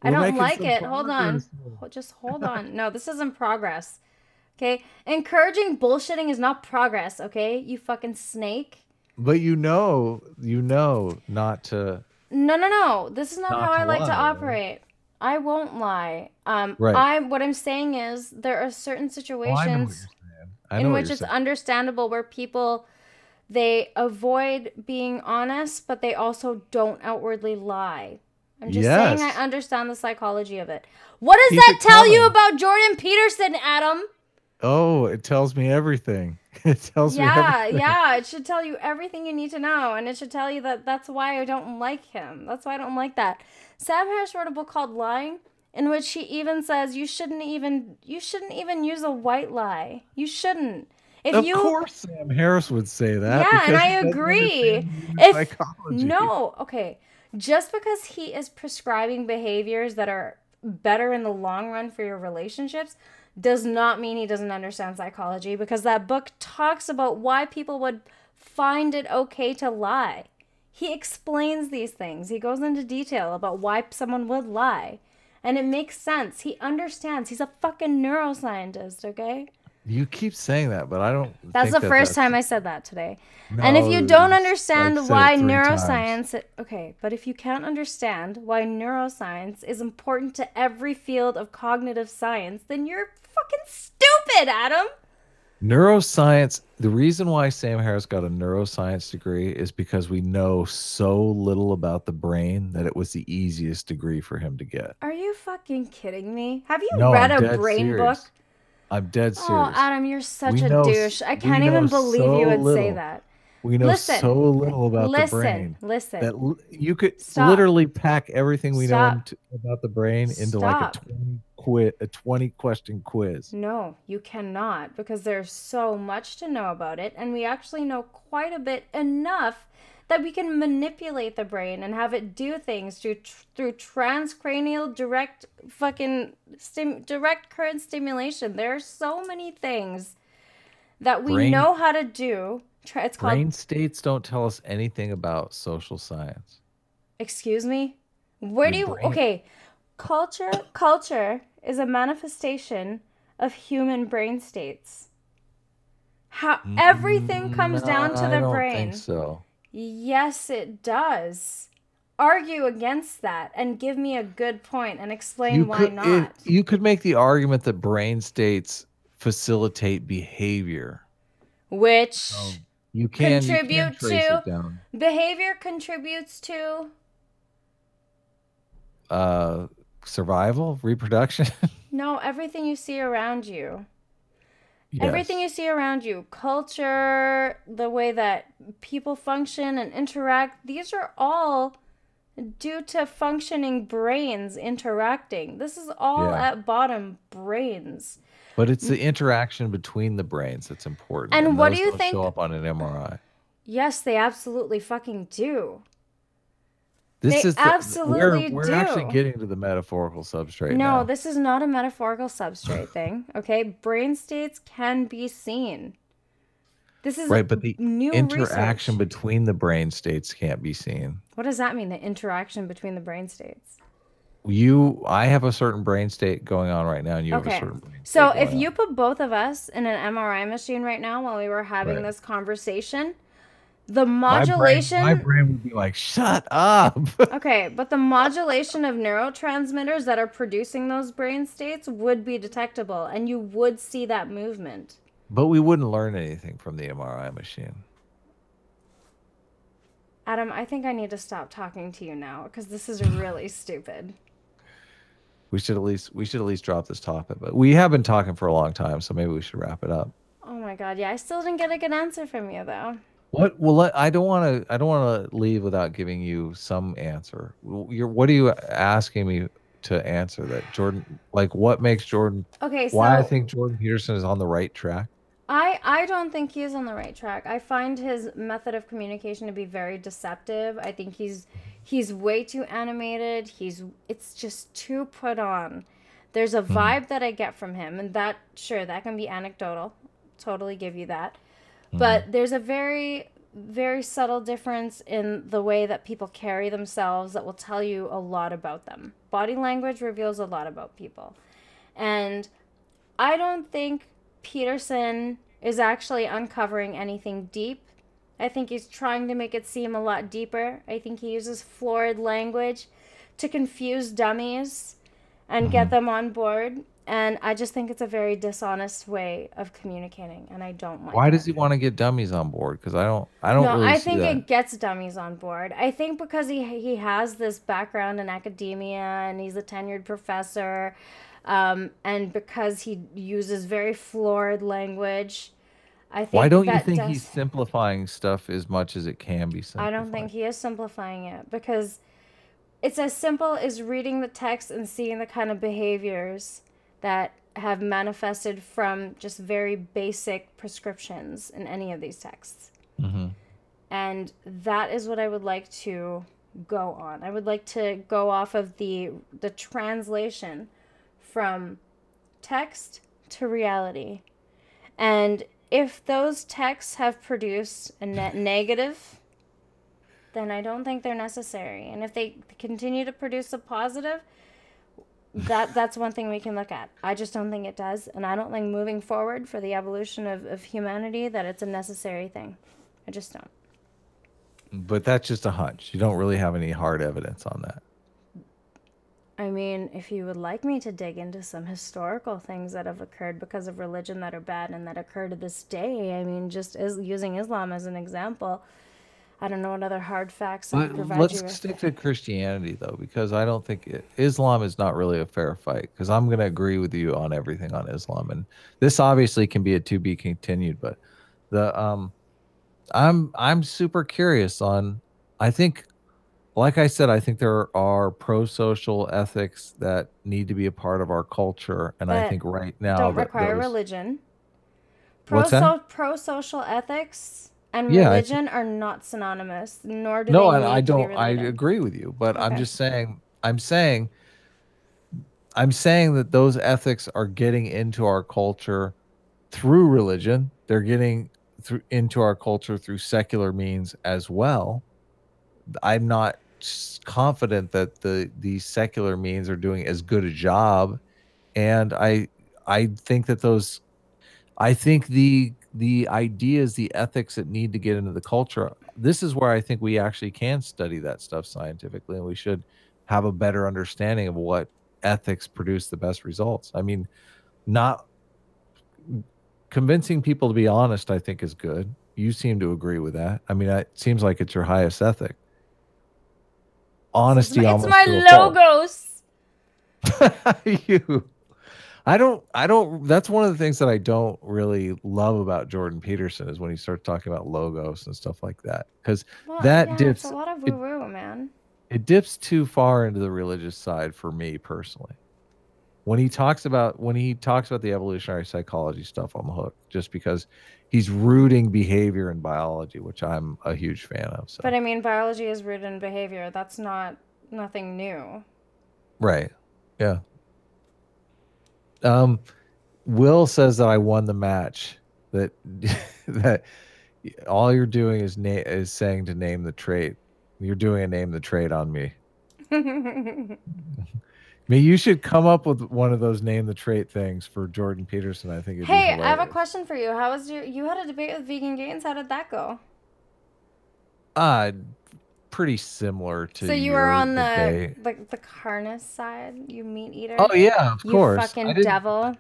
I We're don't making like some it. Hold on. progress here. Just hold on. No, this is in progress. Okay? Encouraging bullshitting is not progress, okay? You fucking snake. But you know No, no, no. This is not how not to I like to lie, right? operate. I won't lie. Right. What I'm saying is there are certain Oh, I know what you're situations saying. I know in what which you're it's saying. understandable where people they avoid being honest, but they also don't outwardly lie. I'm just saying I Yes. understand the psychology of it. What does Keep that it tell you coming. about Jordan Peterson, Adam? Oh, it tells me everything. It tells me Yeah, everything. yeah, it should tell you everything you need to know, and it should tell you that that's why I don't like him. That's why I don't like that. Sam Harris wrote a book called Lying, in which he even says you shouldn't even use a white lie. You shouldn't. If Of you course Sam Harris would say that Yeah, and because I he doesn't agree. understand human If psychology. no, okay, just because he is prescribing behaviors that are better in the long run for your relationships does not mean he doesn't understand psychology because that book talks about why people would find it okay to lie. He explains these things. He goes into detail about why someone would lie. And it makes sense. He understands. He's a fucking neuroscientist, okay? You keep saying that, but I don't That's think the that first that's time I said that today. And if you no, don't I've understand said it why 3 times. neuroscience, okay, but if you can't understand why neuroscience is important to every field of cognitive science, then you're fucking stupid, Adam. Neuroscience, the reason why Sam Harris got a neuroscience degree is because we know so little about the brain that it was the easiest degree for him to get. Are you fucking kidding me? Have you No, read I'm a dead brain book? serious. I'm dead Oh, serious. Adam, you're such a douche. I We can't know even believe so you would say little. that. We know so Listen, little about the listen, brain that listen. you could Stop. literally pack everything we know Stop. about the brain into like Stop. a 20 question quiz. No, you cannot because there's so much to know about it, and we actually know quite a bit enough that we can manipulate the brain and have it do things through transcranial direct current stimulation. There are so many things that we Brain know how to do. It's called, brain states don't tell us anything about social science. excuse me? Where Your do you, brain okay, culture is a manifestation of human brain states. How everything comes No, down to I the don't think brain. so. Yes, it does. Argue against that and give me a good point and explain why not. You could make the argument that brain states facilitate behavior. Which So you can contribute trace it to down. behavior contributes to Uh survival, reproduction. no, everything you see around you. Everything Yes. you see around you, culture, the way that people function and interact, these are all due to functioning brains interacting. This is all Yeah. at bottom brains. But it's the interaction between the brains that's important, And and what do those you don't show think? up on an MRI. Yes, they absolutely fucking do. This They is absolutely we're actually do. getting to the metaphorical substrate No, now. this is not a metaphorical substrate thing, okay? Brain states can be seen. This is Right, but the new interaction research. between the brain states can't be seen. What does that mean, the interaction between the brain states? I have a certain brain state going on right now, and you have a Okay. certain brain So state if going you on. put both of us in an MRI machine right now while we were having Right. this conversation, the My modulation, brain would be like, "Shut up." okay, but the modulation of neurotransmitters that are producing those brain states would be detectable and you would see that movement. But we wouldn't learn anything from the MRI machine. Adam, I think I need to stop talking to you now because this is really stupid. we should at least drop this topic. But we have been talking for a long time, so maybe we should wrap it up. Oh my God. Yeah, I still didn't get a good answer from you though. What? Well, I don't want to leave without giving you some answer. What are you asking me to answer that Jordan, like what makes Jordan, Okay, why I so think Jordan Peterson is on the right track? I don't think he is on the right track. I find his method of communication to be very deceptive. I think he's way too animated. It's just too put on. There's a Hmm. vibe that I get from him, and that sure that can be anecdotal. Totally give you that. Hmm. But there's a very subtle difference in the way that people carry themselves that will tell you a lot about them. Body language reveals a lot about people. And I don't think Peterson is actually uncovering anything deep. I think he's trying to make it seem a lot deeper. I think he uses florid language to confuse dummies and get Hmm. them on board. And I just think it's a very dishonest way of communicating, and I don't like Why it. does he want to get dummies on board? Because I don't No, really I see think that. it gets dummies on board. I think because he has this background in academia and he's a tenured professor, and because he uses very florid language, I Why think don't you that think he's does. simplifying stuff as much as it can be I don't think simplified? he is simplifying it because it's as simple as reading the text and seeing the kind of behaviors that have manifested from just very basic prescriptions in any of these texts. Hmm. And that is what I would like to go on. I would like to go off of the translation from text to reality. And if those texts have produced a net negative, then I don't think they're necessary. And if they continue to produce a positive, that's one thing we can look at. I just don't think it does, and I don't think moving forward for the evolution of humanity that it's a necessary thing. I just don't. But that's just a hunch. You don't really have any hard evidence on that. I mean, if you would like me to dig into some historical things that have occurred because of religion that are bad and that occur to this day, I mean, just as using Islam as an example, I don't know what other hard facts I But could provide you let's with. stick to Christianity though, because I don't think Islam is not really a fair fight. Because I'm going to agree with you on everything on Islam, and this obviously can be a to be continued. But the I'm super curious on. I think, like I said, I think there are pro-social ethics that need to be a part of our culture, and I That think right now don't that require those. religion. What's that? Pro social ethics and Yeah, religion are not synonymous, nor do no, they and I need to be don't. I related. agree with you, but I'm Okay. just saying. I'm saying that those ethics are getting into our culture through religion. They're getting through into our culture through secular means as well. I'm not confident that these secular means are doing as good a job, and I think that those I think the ideas, the ethics that need to get into the culture. This is where I think we actually can study that stuff scientifically, and we should have a better understanding of what ethics produce the best results. I mean, not convincing people to be honest, I think is good. You seem to agree with that. I mean, it seems like it's your highest ethic. Honesty It's almost my to a fault. logos. You I don't that's one of the things that I don't really love about Jordan Peterson is when he starts talking about logos and stuff like that. Because Well, that yeah, it's a dips lot of it woo woo, man. it dips too far into the religious side for me personally. When he talks about the evolutionary psychology stuff, I'm hooked just because he's rooting behavior and biology, which I'm a huge fan of. But So I mean, biology is rooted in behavior. That's not nothing new. right. Yeah. Um Will says that I won the match. That that all you're doing is saying to name the trait. You're doing a name the trait on me. Hey, I mean, you should come up with one of those name the trait things for Jordan Peterson. I think it'd be I have a hilarious. question for you. How was you had a debate with Vegan Gains? How did that go? Uh Pretty similar to So you were your on the debate. the carnist side, you meat eater. Oh yeah, of You course. fucking devil.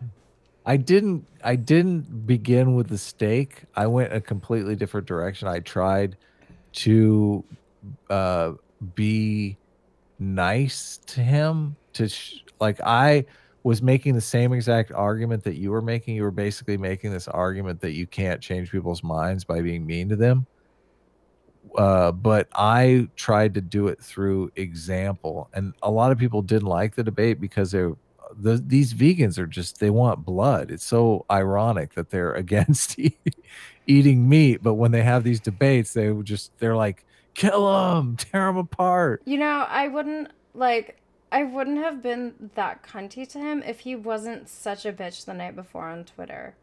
I didn't begin with the steak. I went a completely different direction. I tried to uh be nice to him like I was making the same exact argument that you were making. You were basically making this argument that you can't change people's minds by being mean to them. But I tried to do it through example, and a lot of people didn't like the debate because these vegans are just, they want blood. It's so ironic that they're against eating meat, but when they have these debates, they're like, kill them, tear them apart. You know, I wouldn't have been that cunty to him if he wasn't such a bitch the night before on Twitter.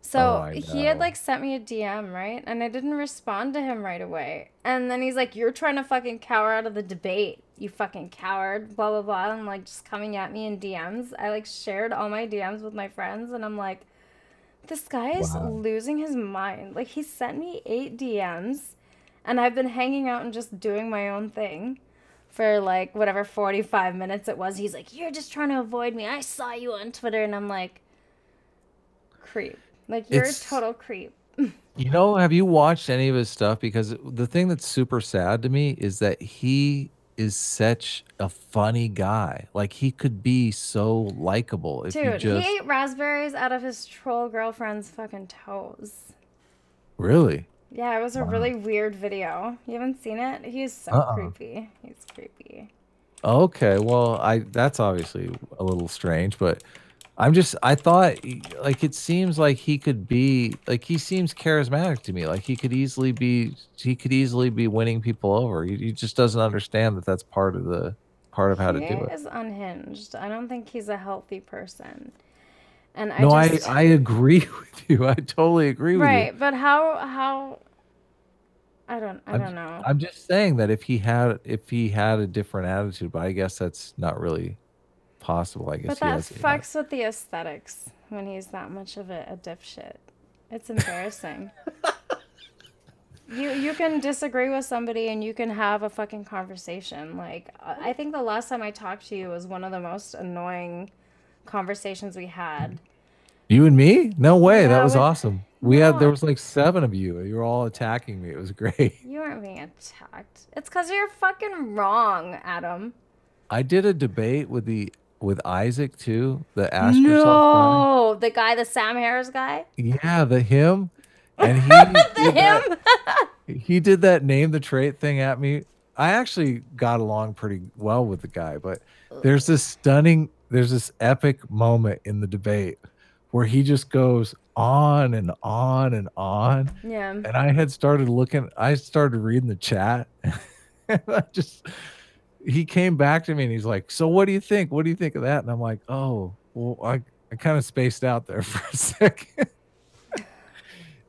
So he had like sent me a DM, right? And I didn't respond to him right away. And then he's like, you're trying to fucking cower out of the debate, you fucking coward, blah, blah, blah. And like just coming at me in DMs. I like shared all my DMs with my friends and I'm like, this guy is losing his mind. Like he sent me 8 DMs and I've been hanging out and just doing my own thing for like whatever 45 minutes it was. He's like, you're just trying to avoid me. I saw you on Twitter. And I'm like, creep. Like, you're a total creep. You know, have you watched any of his stuff? Because the thing that's super sad to me is that he is such a funny guy. Like, he could be so likable if Dude, he ate raspberries out of his troll girlfriend's fucking toes. Really? Yeah, it was a really weird video. You haven't seen it? He's so creepy. He's creepy. Okay, well, that's obviously a little strange, but I thought, like, it seems like he could be, like, he seems charismatic to me. Like, he could easily be winning people over. He just doesn't understand that that's part of how to do it. He is unhinged. I don't think he's a healthy person. And I agree with you. I totally agree with you. Right, but how I don't know. I'm just saying that if he had a different attitude, but I guess that's not really possible. I guess. But that fucks with the aesthetics when he's that much of a dipshit. It's embarrassing. You can disagree with somebody and you can have a fucking conversation. Like, I think the last time I talked to you was one of the most annoying conversations we had. You and me? No way. That was awesome. There was like 7 of you. You were all attacking me. It was great. You weren't being attacked. It's because you're fucking wrong, Adam. I did a debate with Isaac too, the Ask Yourself guy. The guy, the Sam Harris guy? Yeah, him. And he did that name the trait thing at me. I actually got along pretty well with the guy, but there's this epic moment in the debate where he just goes on and on and on. Yeah. And I started reading the chat. And he came back to me and he's like, so what do you think? What do you think of that? And I'm like, oh, well, I kind of spaced out there for a second.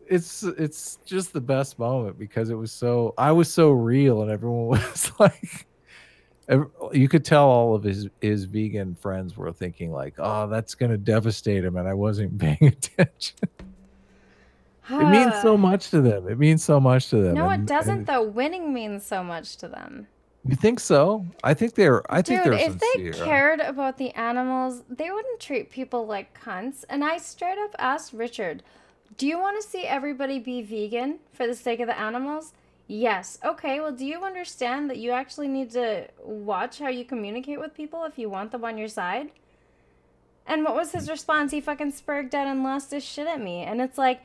It's just the best moment because I was so real and everyone was like, you could tell all of his vegan friends were thinking like, oh, that's going to devastate him. And I wasn't paying attention. It means so much to them. No, it doesn't though. Winning means so much to them. You think so? I think they're sincere. If they cared about the animals, they wouldn't treat people like cunts. And I straight up asked Richard, do you want to see everybody be vegan for the sake of the animals? Yes. Okay, well, do you understand that you actually need to watch how you communicate with people if you want them on your side? And what was his response? He fucking spurged out and lost his shit at me. And it's like,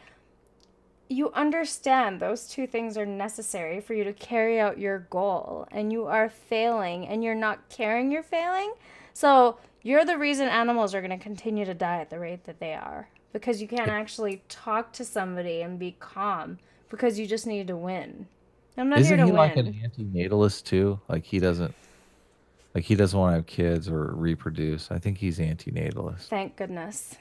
you understand those 2 things are necessary for you to carry out your goal. And you are failing and you're not caring you're failing. So you're the reason animals are going to continue to die at the rate that they are. Because you can't actually talk to somebody and be calm. Because you just need to win. I'm not here to win. Isn't he like an anti-natalist too? Like he doesn't want to have kids or reproduce. I think he's anti-natalist. Thank goodness.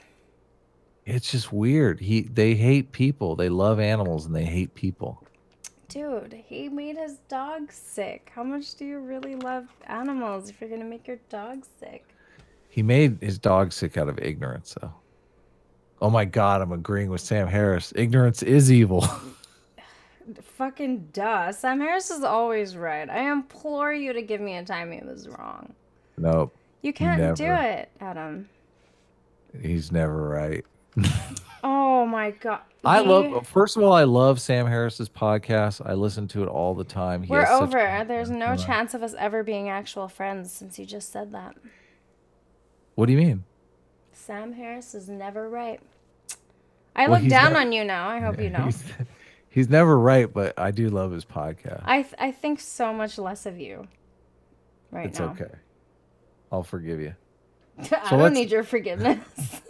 It's just weird. They hate people. They love animals and they hate people. Dude, he made his dog sick. How much do you really love animals if you're going to make your dog sick? He made his dog sick out of ignorance, though. Oh my God, I'm agreeing with Sam Harris. Ignorance is evil. Fucking duh. Sam Harris is always right. I implore you to give me a time he was wrong. Nope. You can't do it, Adam. He's never right. Oh my God. First of all, I love Sam Harris's podcast. I listen to it all the time. We're over. There's no chance of us ever being actual friends since you just said that. What do you mean? Sam Harris is never right. I Well, look down on you now. I hope you know. He's never right, but I do love his podcast. I think so much less of you right It's now. okay. I'll forgive you. I don't need your forgiveness.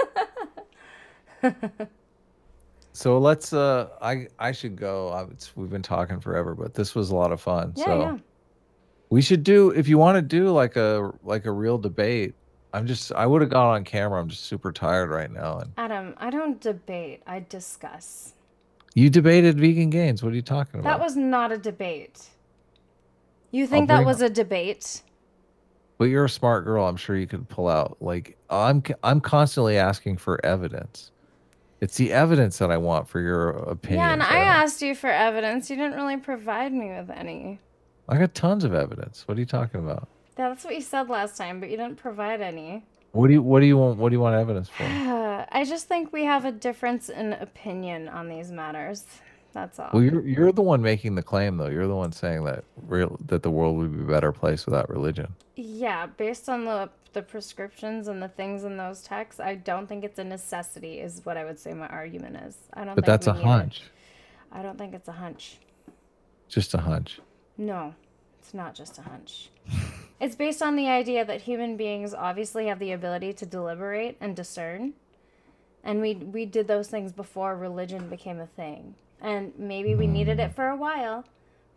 So let's I should go. We've been talking forever, but this was a lot of fun. Yeah, so yeah. we should do, if you want to do like a real debate. I would have gone on camera. I'm just super tired right now. And Adam, I don't debate. I discuss. you debated vegan gains. What are you talking about? That was not a debate. You think that was a debate? But you're a smart girl. I'm sure you could pull out, like, I'm constantly asking for evidence. It's the evidence that I want for your opinion. Yeah, and I asked you for evidence. You didn't really provide me with any. I got tons of evidence. What are you talking about? Yeah, that's what you said last time, but you didn't provide any. What do you want evidence for? I just think we have a difference in opinion on these matters. That's all. Well, you're the one making the claim, though. You're the one saying that the world would be a better place without religion. Yeah, based on the prescriptions and the things in those texts, I don't think it's a necessity, is what I would say my argument is. I don't. But that's a hunch. I don't think it's a hunch. Just a hunch. No, it's not just a hunch. It's based on the idea that human beings obviously have the ability to deliberate and discern. And we did those things before religion became a thing. And maybe we needed it for a while,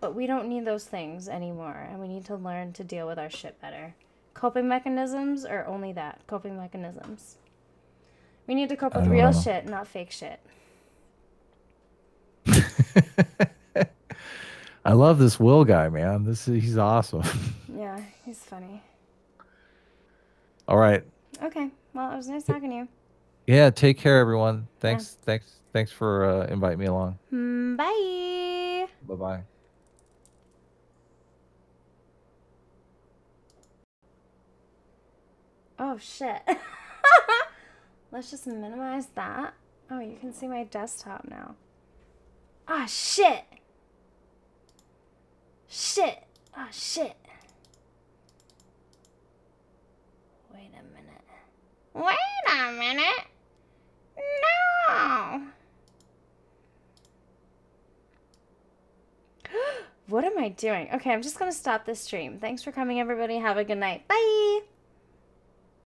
but we don't need those things anymore. And we need to learn to deal with our shit better. Coping mechanisms are only that. Coping mechanisms. We need to cope with real shit, not fake shit. I love this Will guy, man. He's awesome. Yeah, he's funny. All right. Okay. Well, it was nice talking to you. Yeah, take care, everyone. Thanks for inviting me along. Bye. Bye-bye. Oh, shit. Let's just minimize that. Oh, you can see my desktop now. Ah, shit. Shit. Ah, shit. Wait a minute. Wait a minute. No. What am I doing? Okay, I'm just going to stop this stream. Thanks for coming, everybody. Have a good night. Bye.